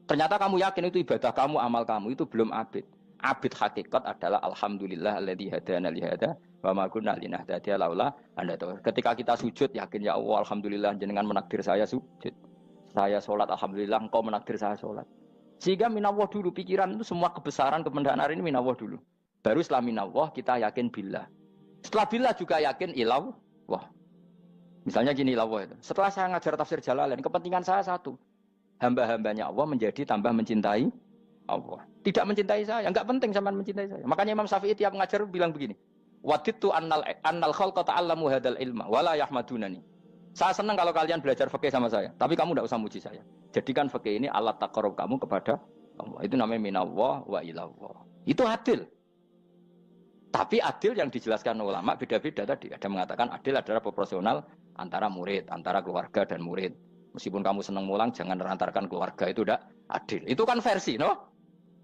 ternyata kamu yakin itu ibadah kamu, amal kamu, itu belum abid. Abid hakikat adalah alhamdulillah alladzi hadana li hada wa ma kunna linahtadiya laula an hadana. Ketika kita sujud yakin ya Allah alhamdulillah jenengan menakdir saya sujud. Saya sholat alhamdulillah engkau menakdir saya sholat. Sehingga minallah dulu, pikiran itu semua kebesaran kemendahan hari ini minallah dulu. Baru setelah minallah kita yakin billah. Setelah billah juga yakin ilallah. Misalnya gini ilallah itu. Setelah saya ngajar tafsir Jalalain, kepentingan saya satu. Hamba-hambanya Allah menjadi tambah mencintai Allah. Tidak mencintai saya, enggak penting sama mencintai saya. Makanya Imam Syafi'i tiap ngajar bilang begini. Wadidtu annal khalqa ta'allamu hadal ilma wala yahmadunani. Saya senang kalau kalian belajar fikih sama saya, tapi kamu tidak usah muji saya. Jadikan fikih ini alat taqarrub kamu kepada Allah. Itu namanya minallah wa ilallah. Itu adil. Tapi adil yang dijelaskan ulama beda-beda tadi. Ada mengatakan adil adalah proporsional antara murid, antara keluarga dan murid. Meskipun kamu senang mulang, jangan merantarkan keluarga, itu tidak adil. Itu kan versi, no?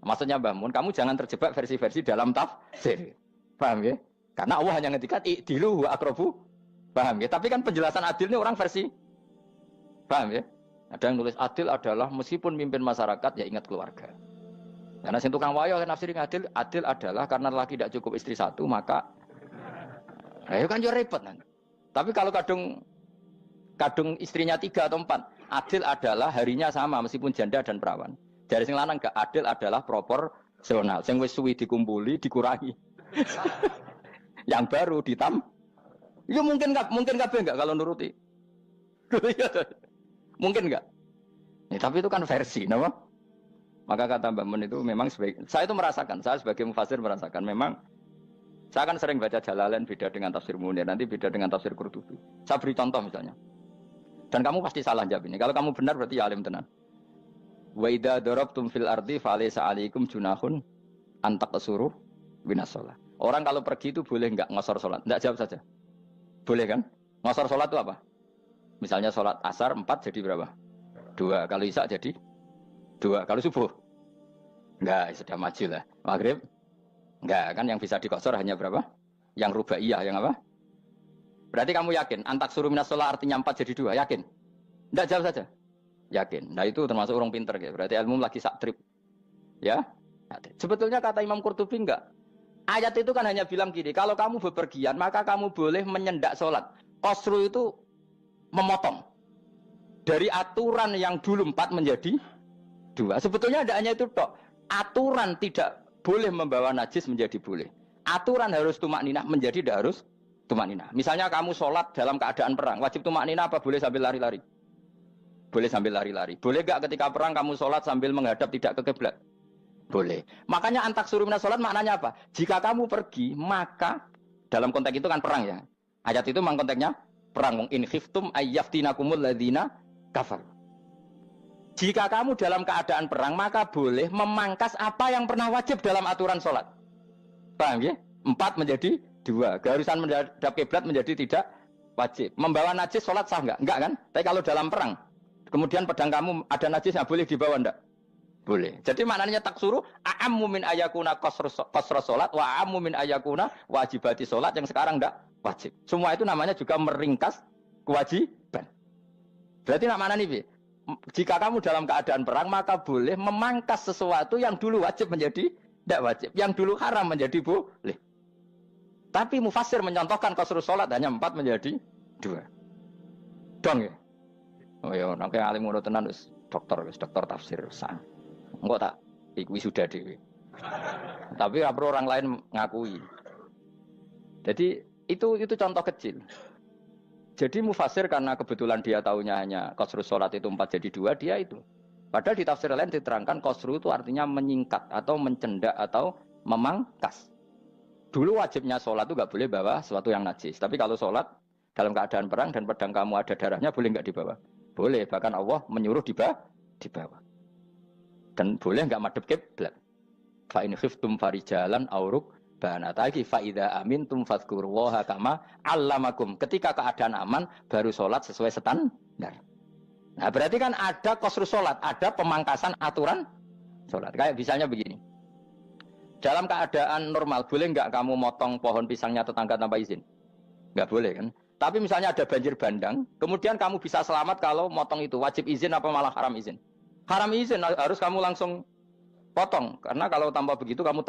Maksudnya Mbah Mun, kamu jangan terjebak versi-versi dalam tafsir. Paham ya? Karena Allah hanya ngetikan i'dilu wa aqrabu. Paham ya? Tapi kan penjelasan adil ini orang versi. Paham ya? Ada yang nulis adil adalah meskipun mimpin masyarakat ya ingat keluarga. Karena sing tukang wayo kan nafsirin adil adalah karena laki tidak cukup istri satu maka ayo kan yo repot nanti. Tapi kalau kadung istrinya 3 atau 4, adil adalah harinya sama meskipun janda dan perawan. Dari sing lanang gak adil adalah proporsional. Sing wis suwi dikumpuli dikurangi. Yang baru ya mungkin kabeh enggak kalau nuruti. Mungkin enggak. Ya, tapi itu kan versi, nama. Maka kata Mbak Mun itu memang saya itu merasakan, saya sebagai mufasir merasakan memang Saya kan sering baca Jalalain beda dengan tafsir Munir, nanti beda dengan tafsir Qurtubi. Saya beri contoh misalnya. Dan kamu pasti salah jawab ini. Kalau kamu benar berarti ya alim tenan. Wa idza darabtum fil ardi falaysa 'alaikum junahun an taqsuru minas shalah. Orang kalau pergi itu boleh enggak ngosor salat? Enggak, jawab saja. Boleh kan? Ngosor salat itu apa? Misalnya salat asar 4 jadi berapa? 2. Kalau isya jadi 2. Kalau subuh? Enggak, sudah maju lah. Maghrib? Enggak, kan yang bisa dikosor hanya berapa? Yang rubaiyah, yang apa? Berarti kamu yakin? Antak suruh minas sholat artinya 4 jadi 2, yakin? Enggak, jawab saja. Yakin. Nah itu termasuk orang pinter. Ya. Berarti ilmu lagi sak trip. Ya? Sebetulnya kata Imam Qurtubi enggak. Ayat itu kan hanya bilang gini, kalau kamu bepergian, maka kamu boleh menyendak sholat. Qasru itu memotong. Dari aturan yang dulu 4 menjadi 2. Sebetulnya tidak hanya itu, tok. Aturan tidak boleh membawa najis menjadi boleh. Aturan harus tumak ninah menjadi tidak harus tumak ninah. Misalnya kamu sholat dalam keadaan perang, wajib tumak ninah apa boleh sambil lari-lari? Boleh sambil lari-lari. Boleh gak ketika perang kamu sholat sambil menghadap tidak ke kiblat? Boleh. Makanya antak suruh minas sholat maknanya apa? Jika kamu pergi, maka dalam konteks itu kan perang ya. Ayat itu memang konteksnya perang. In khiftum ayyaftinakumul ladzina kafar. Jika kamu dalam keadaan perang, maka boleh memangkas apa yang pernah wajib dalam aturan sholat. Paham ya? 4 menjadi 2. Keharusan menghadap kiblat menjadi tidak wajib. Membawa najis sholat sah enggak? Enggak kan? Tapi kalau dalam perang, kemudian pedang kamu ada najisnya, boleh dibawa enggak? Boleh. Jadi maknanya taksuru, a'ammu min ayakuna qasra sholat, wa a'ammu min ayakuna wajibati sholat yang sekarang enggak wajib. Semua itu namanya juga meringkas kewajiban. Berarti nak mana nih, jika kamu dalam keadaan perang, maka boleh memangkas sesuatu yang dulu wajib menjadi tidak wajib. Yang dulu haram menjadi boleh. Tapi mufassir mencontohkan qasru sholat hanya 4 menjadi 2. Dong ya? Oh ya, nanti alim ngono tenan wis dokter tafsir sah. Engko tak iku sudah dhewe. Tapi perlu orang lain ngakui. Jadi itu contoh kecil. Jadi mufassir karena kebetulan dia tahunya hanya qasru sholat itu 4 jadi 2, dia itu. Padahal di tafsir lain diterangkan qasru itu artinya menyingkat atau mencendak atau memangkas. Dulu wajibnya sholat itu nggak boleh bawa sesuatu yang najis. Tapi kalau sholat dalam keadaan perang dan pedang kamu ada darahnya, boleh nggak dibawa? Boleh. Bahkan Allah menyuruh dibawa. Dan boleh nggak madhep kiblat. Fa in khiftum farijalan auruk banataki fa idza amintum fadhkurullaha kama 'allamakum. Ketika keadaan aman baru sholat sesuai standar. Nah, berarti kan ada qasru sholat, ada pemangkasan aturan sholat. Kayak misalnya begini. Dalam keadaan normal, boleh nggak kamu motong pohon pisangnya tetangga tanpa izin? Nggak boleh kan? Tapi misalnya ada banjir bandang, kemudian kamu bisa selamat kalau motong itu. Wajib izin apa malah haram izin? Haram izin, harus kamu langsung potong. Karena kalau tanpa begitu kamu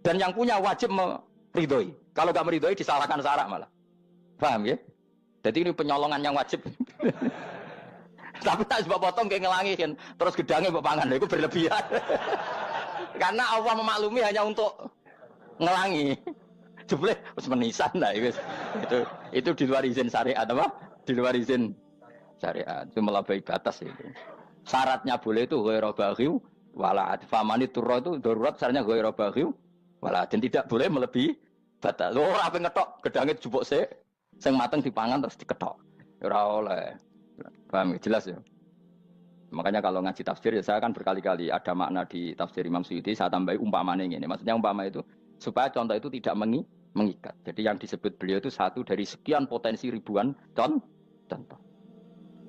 dan yang punya wajib meridhoi. Kalau nggak meridhoi disalahkan syarak malah. Paham ya? Jadi ini penyolongan yang wajib. Tapi tak sebab potong kayak ngelangi kan. Terus gedangnya mbok pangan, itu berlebihan. Karena Allah memaklumi hanya untuk ngelangi. Jebule wis menisan lah itu di luar izin syariat apa? Di luar izin syariat. Itu melampaui batas itu. Syaratnya boleh itu ghairu baghiw wala famani turra itu darurat syaratnya ghairu baghiw wala dan tidak boleh melebihi batas. Ora ape ngetok gedange jupuk sik sing mateng dipangan terus diketok. Ora oleh. Paham jelas ya? Makanya kalau ngaji tafsir ya saya kan berkali-kali ada makna di tafsir Imam Suyuti saya tambahi umpamanya ini. Maksudnya umpama itu supaya contoh itu tidak mengikat. Jadi yang disebut beliau itu satu dari sekian potensi ribuan contoh.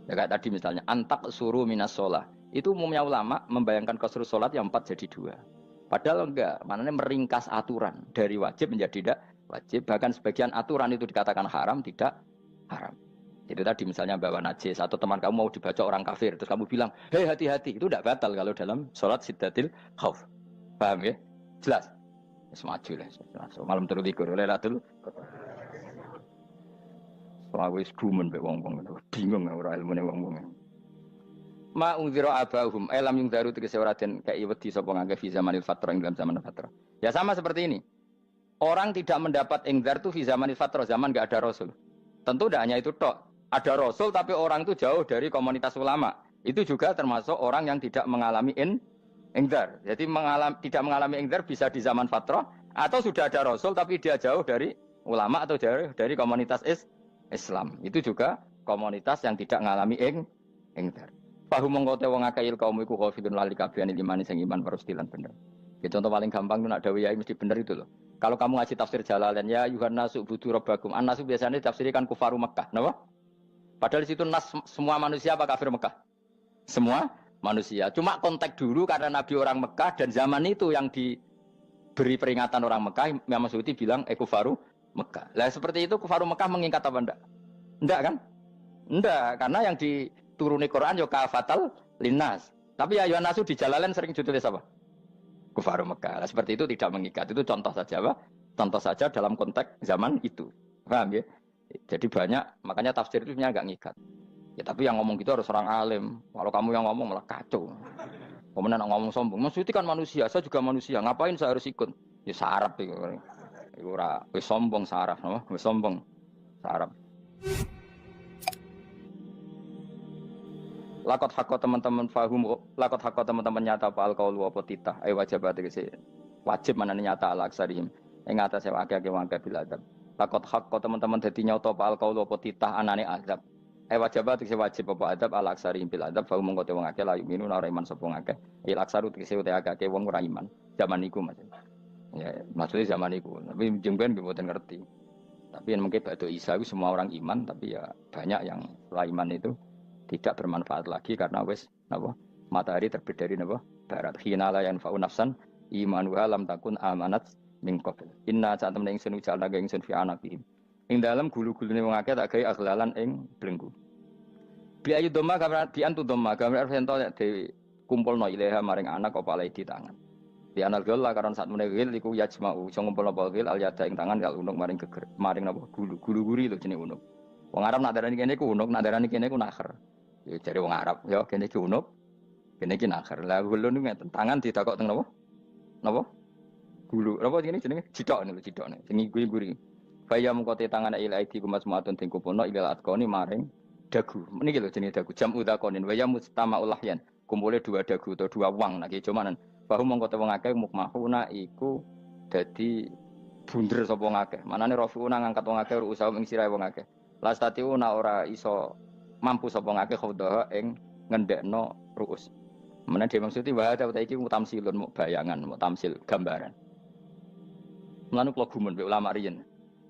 Ya kayak tadi misalnya antak suruh minas sholah. Itu umumnya ulama membayangkan qasru sholat yang 4 jadi 2. Padahal enggak, maknanya meringkas aturan dari wajib menjadi tidak wajib. Bahkan sebagian aturan itu dikatakan haram, tidak haram. Itu tadi misalnya bawa najis atau teman kamu mau dibaca orang kafir terus kamu bilang, hei hati-hati, itu tidak batal kalau dalam sholat siddatil khauf. Paham ya? Jelas? Semaju lah. Malam terus likur oleh Lailatul. Soale wis gumen mbek wong-wong itu. Bingung ora ilmune wong-wong. Ma ungzira abahum lam yungzaru tegese ora den kei wedi sapa ngangge fi zamanil fatrah ing dalam zaman fatrah. Ya sama seperti ini. Orang tidak mendapat ingzar itu fi zamanil fatrah, zaman enggak ada rasul. Tentu tidak hanya itu tok. Ada rasul tapi orang itu jauh dari komunitas ulama. Itu juga termasuk orang yang tidak mengalami Ingdar. Jadi tidak mengalami ingdar bisa di zaman fatrah atau sudah ada rasul tapi dia jauh dari ulama atau jauh dari komunitas Islam. Itu juga komunitas yang tidak mengalami ingdar. Fahum mengkote wong akeh kaum iku khafidun lali kabehane imane sing iman parustilan bener. Ya, contoh paling gampang itu nak dawuh yai mesti bener itu loh. Kalau kamu ngaji tafsir Jalalain ya Yuhannasu budu rabbakum. An-nasu biasanya ditafsirkan kufaru Mekah, napa? Padahal di situ nas semua manusia apa kafir Mekah? Semua manusia. Cuma konteks dulu karena Nabi orang Mekah dan zaman itu yang diberi peringatan orang Mekah, Imam Suyuti bilang kufaru Mekah. Lah seperti itu kufaru Mekah mengikat apa enggak? Enggak kan? Enggak, karena yang dituruni Quran yo kafatal linnas. Tapi ya Yuhannasu di Jalalain sering ditulis apa? Kufaru Mekah. Nah, seperti itu tidak mengikat. Itu contoh saja, Pak. Contoh saja dalam konteks zaman itu. Paham ya? Jadi banyak, makanya tafsir itu sebenarnya enggak ngikat. Ya tapi yang ngomong gitu harus orang alim. Kalau kamu yang ngomong malah kacau. Kemudian ngomong sombong. Maksudnya kan manusia, saya juga manusia. Ngapain saya harus ikut? Ya sarap itu. Iku ora wis sombong saraf, no? Wis sombong saraf. Lakot hakko teman-teman fahum, lakot hakko teman-teman nyata apa alkaul apa titah. Wajib tegese wajib manane nyata al aksarihim. Ing atase akeh-akeh wangke bil adab. Lakot hakko teman-teman dadi nyata apa alkaul apa titah anane azab. Wajib tegese wajib apa adab al aksarihim bil adab fa mongko te wong akeh la yuminu ora iman sapa akeh. Il aksaru tegese utek akeh wong ora iman. Zaman iku Mas. Ya, maksudnya zaman iku. Tapi jengben mboten ngerti. Tapi yang mungkin ba'da Isa itu semua orang iman, tapi ya banyak yang setelah iman itu tidak bermanfaat lagi karena wis napa matahari terbit dari napa barat khina la yanfa'u nafsan imanuha lam takun amanat min qabl inna saat temen ingsun ujalna ga ingsun fi anaqihim ing dalem gulu-gulune wong akeh tak gawe aghlalan ing blengku bi ayu doma gambar bi antu doma gambar sento de kumpulno ilaha maring anak apa alai di tangan di anal gol la karon saat meneh wil iku yajma'u iso ngumpulno wil al yada ing tangan kal unuk maring geger maring napa gulu-guri lho jenenge unuk wong Arab nak darani kene ku unuk nak darani kene ku nakher. Ya cari wong Arab, ya kene iki unuk, kene iki nakher. Lah gulu niku ngeten, tangan ditakok teng napa? Napa? Gulu. Napa jenenge jenenge? Cidok niku cidokne. Sing guri-guri. Faya mengkote tangan ila aidi kumasmatun ting kupono ila atkoni maring dagu. Niki lho jenenge dagu. Jam udzakonin waya mustamaul lahyan. Kumpule dua dagu atau dua wang nek cumanan. Bahu mengkote wong akeh mukmahuna iku dadi bunder sapa wong akeh. Manane rafiuna ngangkat wong akeh usaha ing sirahe wong akeh. Lastatiuna ora iso mampu sapa ngake khawdaha ing ngendekno ruus. Menawa dhewe maksudi wae ta iki mutamsilun mu bayangan, mu tamsil gambaran. Mulane kula gumun mbek ulama riyen.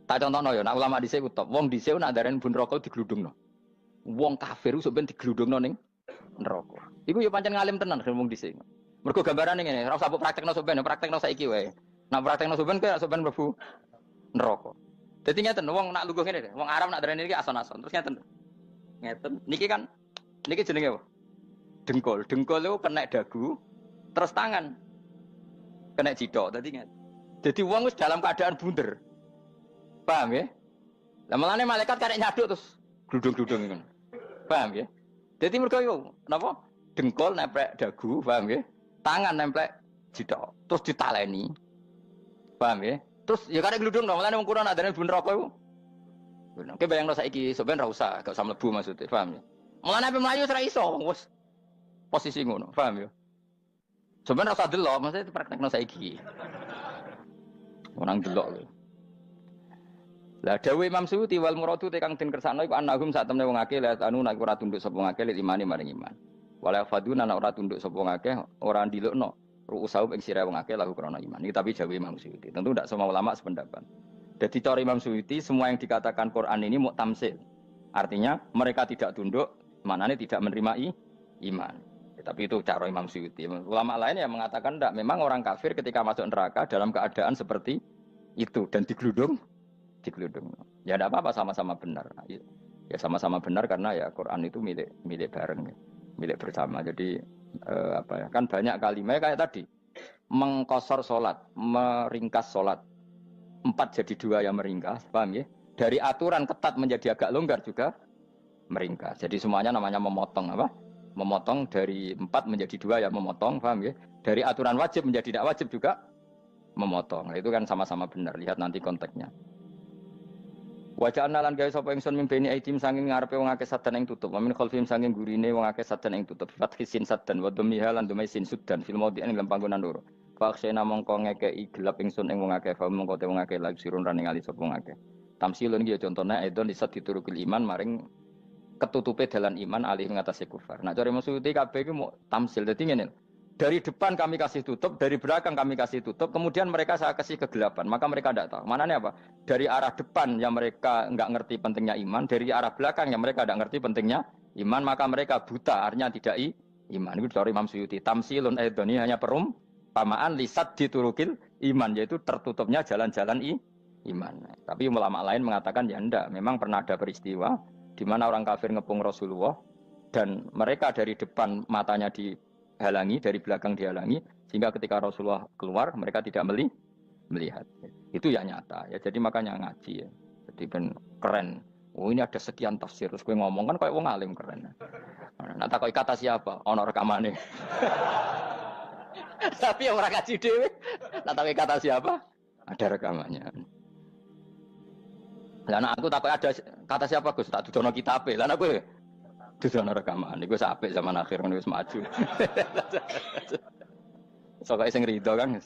Tak contohno ya, nek ulama dhisik ku top. Wong dhisik nak darani bun neraka digludungno. Wong kafir sok ben digludungno ning neraka. Iku ya pancen ngalim tenan wong dhisik. Mergo gambarane ngene, ora usah praktekno sok ben, praktekno saiki wae. Nak praktekno sok ben kaya sok ben mlebu neraka. Dadi ngeten wong nak lungguh ngene, wong Arab nak darani iki ason-ason. Terus ngeten. Ngeten. Niki kan niki jenenge apa? Dengkul. Dengkul itu kena dagu, terus tangan kena cidok. Tadi ngeten. Jadi wong wis dalam keadaan bunder. Paham ya? Lah malane malaikat karek nyaduk terus gludung-gludung ngono. Paham ya? Jadi mergo yo napa? Dengkul nempel dagu, paham ya? Tangan nempel cidok, terus ditaleni. Paham ya? Terus ya karek gludung dong, malane wong kurang adane bunder apa iku? Oke bayangno saiki sampean ra usah, gak usah mlebu maksudnya, paham ya? Mulane ape mlayu ora iso, wis posisi ngono, paham ya? Sampeyan ra usah delok, maksudnya praktekno saiki. Orang delok lho. Lah dawuh Imam Suyuti wal muradu te kang den kersakno iku annahum sak temne wong akeh la anu nek ora tunduk sapa wong akeh imani maring iman. Wala faduna nek ora tunduk sapa wong akeh ora ndilukno ru'usau ing sira wong akeh lahu krana iman. Iki tapi dawuh Imam Suyuti. Tentu tidak semua ulama sependapat. Jadi cara Imam Suyuti semua yang dikatakan Quran ini mau tamsil. Artinya mereka tidak tunduk, maknanya tidak menerima iman. Tapi itu cara Imam Suyuti. Ulama lain yang mengatakan tidak. Memang orang kafir ketika masuk neraka dalam keadaan seperti itu dan digeludung. Ya tidak apa-apa sama-sama benar. Ya sama-sama benar karena ya Quran itu milik bareng, milik bersama. Jadi kan banyak kalimat kayak tadi mengkosor sholat, meringkas sholat. 4 jadi 2 yang meringkas, paham ya? Dari aturan ketat menjadi agak longgar juga meringkas. Jadi semuanya namanya memotong apa? Memotong dari 4 menjadi 2 yang memotong, paham ya? Dari aturan wajib menjadi tidak wajib juga memotong. Nah, itu kan sama-sama benar. Lihat nanti konteksnya. Wajah analan gawe sapa ingsun mimpeni aidim sanging ngarepe wong akeh sadan ing tutup. Wamin khalfim sanging gurine wong akeh sadan ing tutup. Fathisin sadan wa dhamiha lan dhami sin sudan fil maudhi'in ing panggonan loro. Faksena mongko ngekeki gelap ingsun ing wong akeh fa mongko te wong akeh lagi sirun rane ngali sapa wong akeh. Tamsilun iki contone edon disat diturukil iman maring ketutupe dalan iman alih ngatasi kufar. Nah cara maksudnya kabeh iki mau tamsil. Dadi ngene. Dari depan kami kasih tutup, dari belakang kami kasih tutup, kemudian mereka saya kasih kegelapan. Maka mereka tidak tahu. Mananya apa? Dari arah depan yang mereka enggak ngerti pentingnya iman, dari arah belakang yang mereka enggak ngerti pentingnya iman, maka mereka buta, artinya tidak iman. Itu dari Imam Suyuti. Tamsilun edoni hanya perumpamaan lisat diturukil iman, yaitu tertutupnya jalan-jalan iman. Tapi ulama lain mengatakan ya enggak. Memang pernah ada peristiwa di mana orang kafir ngepung Rasulullah dan mereka dari depan matanya dihalangi, dari belakang dihalangi, sehingga ketika Rasulullah keluar mereka tidak melihat. Itu ya nyata ya. Jadi makanya ngaji ya. Jadi ben keren. Oh ini ada sekian tafsir. Terus gue ngomong kan kayak wong alim keren. Nah tak kata siapa? Ono rekamane. Tapi yang orang ngaji dhewe. Nah tak kata siapa? Ada rekamannya. Lah aku takut ada kata siapa Gus? Tak dudono kitabe. Lah aku dudono rekaman. Iku apik zaman akhir kan wis maju. Soale sing rido kan.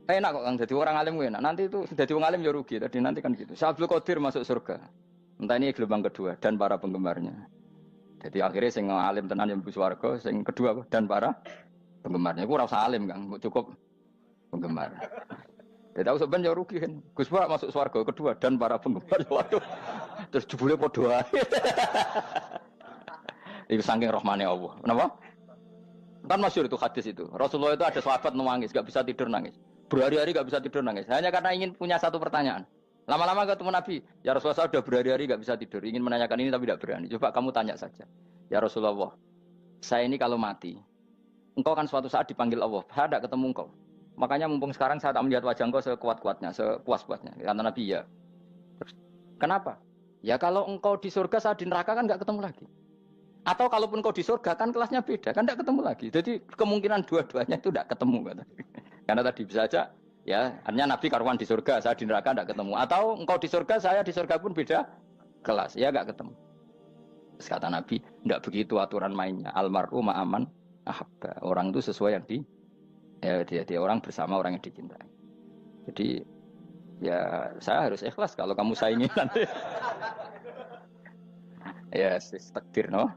Enak kok Kang jadi orang alim enak. Nanti itu jadi orang alim ya rugi. Tadi nanti kan gitu. Syabdul Qadir masuk surga. Entah ini gelombang kedua dan para penggemarnya. Jadi akhirnya sing alim tenan yang mlebu swarga, sing kedua dan para penggemarnya. Iku ora usah alim Kang, cukup penggemar. Dia tahu sebenarnya rugi kan. Gus Pak masuk swarga kedua dan para penggemar. Waduh. Terus jebule padha ae. Itu saking rahmane Allah. Kenapa? Kan masyhur itu hadis itu. Rasulullah itu ada sahabat nangis, enggak bisa tidur nangis. Berhari-hari enggak bisa tidur nangis. Hanya karena ingin punya satu pertanyaan. Lama-lama ketemu Nabi, ya Rasulullah saya sudah berhari-hari enggak bisa tidur, ingin menanyakan ini tapi tidak berani. Coba kamu tanya saja. Ya Rasulullah, saya ini kalau mati, engkau kan suatu saat dipanggil Allah. Saya tidak ketemu engkau. Makanya mumpung sekarang saya tak melihat wajah engkau sekuat-kuatnya, sepuas-puasnya. Kata Nabi ya. Terus, kenapa? Ya kalau engkau di surga, saya di neraka kan enggak ketemu lagi. Atau kalaupun engkau di surga kan kelasnya beda, kan enggak ketemu lagi. Jadi kemungkinan dua-duanya itu enggak ketemu. Kata. Karena tadi bisa saja, ya artinya Nabi karuan di surga, saya di neraka enggak ketemu. Atau engkau di surga, saya di surga pun beda kelas, ya enggak ketemu. Terus kata Nabi, enggak begitu aturan mainnya. Almar'u ma'aman ahabba. Orang itu sesuai yang dia orang bersama orang yang dicintai. Jadi ya saya harus ikhlas kalau kamu saingi nanti. Ya takdir no.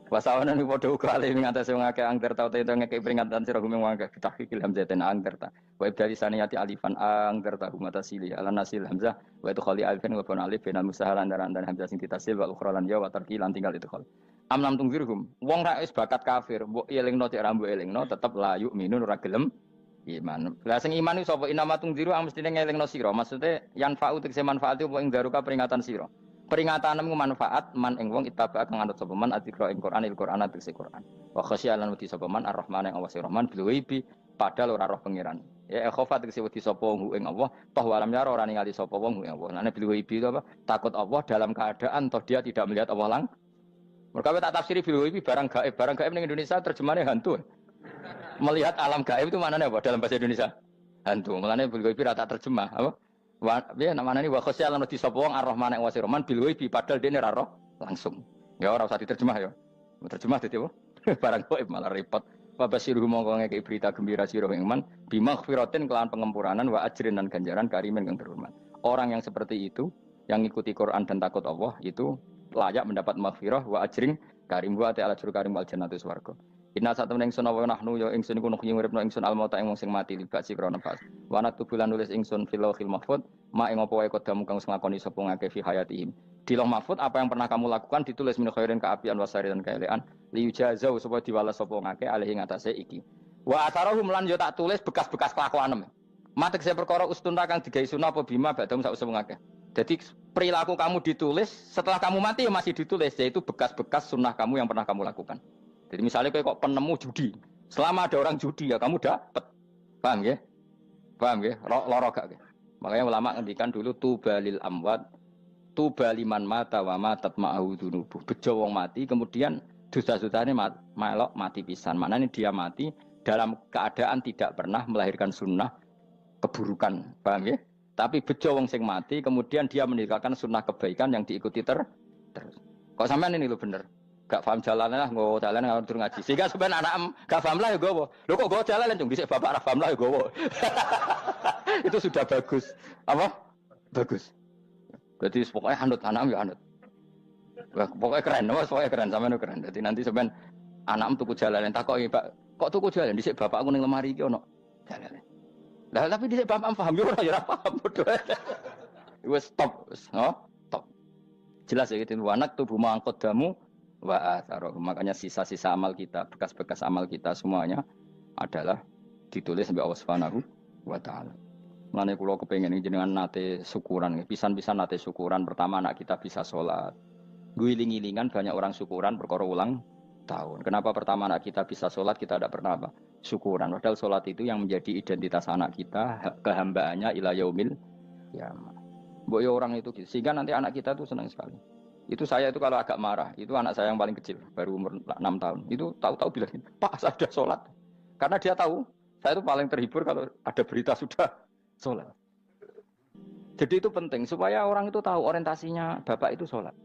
Wasawana ni padha uga ali ngatasi wong akeh angger tau te ngekek peringatan sira gumeng wong akeh tahqiqil hamzatain angger ta. Wa ibdali saniyati alifan angger ta humata sili ala nasil hamzah wa itu khali alifan wa pun alif binal musahalan dan hamzah sing ditasil wa ukhra lan ya wa tarqi lan tinggal itu khol. Amlam tungfirhum wong ra wis bakat kafir mbok elingno cek rambu elingno tetep layu minun ora gelem iman. Lah sing iman iku sapa inama tungziru ang mestine ngelingno sira. Maksude yan fa'u tegese manfaat apa ing daruka peringatan sira. Peringatanmu manfaat man ing wong ittaba kang anut sapa man atikra ing Qur'anil Qur'an tegese Qur'an. Wa khasyalan wedi sapa man ar-rahman ing Allah Rahman bil ghaibi padahal ora roh pangeran. Ya khofa tegese wedi sapa wong ing Allah toh walam yara ora ningali sapa wong ing Allah. Lan bil ghaibi itu apa? Takut Allah dalam keadaan toh dia tidak melihat Allah lang. Mereka tak tafsiri bil ghaibi barang gaib ning Indonesia terjemahnya hantu. Melihat alam gaib itu maknanya apa dalam bahasa Indonesia? Hantu. Maknanya bil ghaibi rata terjemah apa? Ya namanya ini wa khosyalan di sapa wong ar-rahman ing wasirman bil ghaibi padahal dene ora roh langsung. Ya ora usah diterjemah ya. Terjemah dadi apa? Barang gaib malah repot. Wa basiruhu mongko ngeke berita gembira sira ing man bimaghfiratin kelawan pengemuranan wa ajrin dan ganjaran karimin kang terhormat. Orang yang seperti itu yang ngikuti Quran dan takut Allah itu layak mendapat maghfirah wa ajrin karim wa ta'ala jur karim wal jannatu swarga. Inna satamna ingsun wa nahnu ya ingsun iku nuhyi uripna ingsun almauta ing wong sing mati libak sikra nafas. Wa naktubulan nulis ingsun fil lauhil mahfuz ma ing apa wae kodamu kang nglakoni sapa ngake fi hayatihim. Di lauh mahfuz apa yang pernah kamu lakukan ditulis min khairin kaapian wasari dan kaelean li yujazau supaya diwales sapa ngake alih ing atase iki. Wa atharahum lan yo tak tulis bekas-bekas kelakuanem. Matek saya perkara ustun kang digawe sunah apa bima badam sak usum ngake. Jadi perilaku kamu ditulis setelah kamu mati ya masih ditulis yaitu bekas-bekas sunnah kamu yang pernah kamu lakukan. Jadi misalnya kok penemu judi, selama ada orang judi ya kamu dapat, paham ya? Paham ya? Loro gak? Makanya ulama ngendikan dulu tubalil amwat, tubaliman mata wa matat ma'ahu dunubuh. Bejo wong mati, kemudian dosa-dosanya melok mati pisan. Maknanya dia mati dalam keadaan tidak pernah melahirkan sunnah keburukan, paham ya? Tapi bejo wong sing mati, kemudian dia meninggalkan sunnah kebaikan yang diikuti terus. Kok sampean ini lo bener? Gak paham jalan lah, nggak jalan ngatur ngaji. Sehingga sebenarnya anak gak paham lah ya gue. Lo kok gue jalan cung? Bisa bapak paham lah ya gue. Itu sudah bagus. Apa? Bagus. Jadi pokoknya anut anak ya anut. Wah, pokoknya keren, pokoknya keren sampean keren. Jadi nanti sebenarnya anak tuku jalan takok Pak, kok tuku jalan dhisik bapakku ning lemari iki ono jalan. Lah tapi dhisik bapak paham yo ora ya paham bodoh. Wes stop, stop. Jelas ya gitu anak tubuh mangkot damu wa atharo. Makanya sisa-sisa amal kita, bekas-bekas amal kita semuanya adalah ditulis sampai Allah Subhanahu wa taala. Mulane kula kepengin jenengan nate syukuran, pisan-pisan nate syukuran pertama anak kita bisa sholat. Guling-gilingan banyak orang syukuran perkara ulang tahun. Kenapa pertama anak kita bisa sholat kita tidak pernah apa? Syukuran. Padahal sholat itu yang menjadi identitas anak kita, kehambaannya ila yaumil kiamah. Mbok ya orang itu gitu. Sehingga nanti anak kita tuh senang sekali. Itu saya itu kalau agak marah, itu anak saya yang paling kecil, baru umur 6 tahun. Itu tahu-tahu bilang, "Pak, saya sudah sholat." Karena dia tahu, saya itu paling terhibur kalau ada berita sudah sholat. Jadi itu penting supaya orang itu tahu orientasinya bapak itu sholat.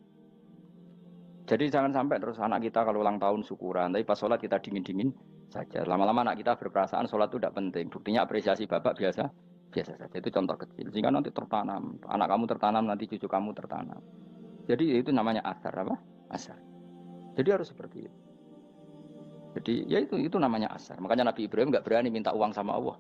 Jadi jangan sampai terus anak kita kalau ulang tahun syukuran, tapi pas sholat kita dingin-dingin saja. Lama-lama anak kita berperasaan sholat itu tidak penting. Buktinya apresiasi bapak biasa saja. Itu contoh kecil. Sehingga nanti tertanam, anak kamu tertanam, nanti cucu kamu tertanam. Jadi itu namanya asar apa? Asar. Jadi harus seperti itu. Jadi ya itu namanya asar. Makanya Nabi Ibrahim nggak berani minta uang sama Allah.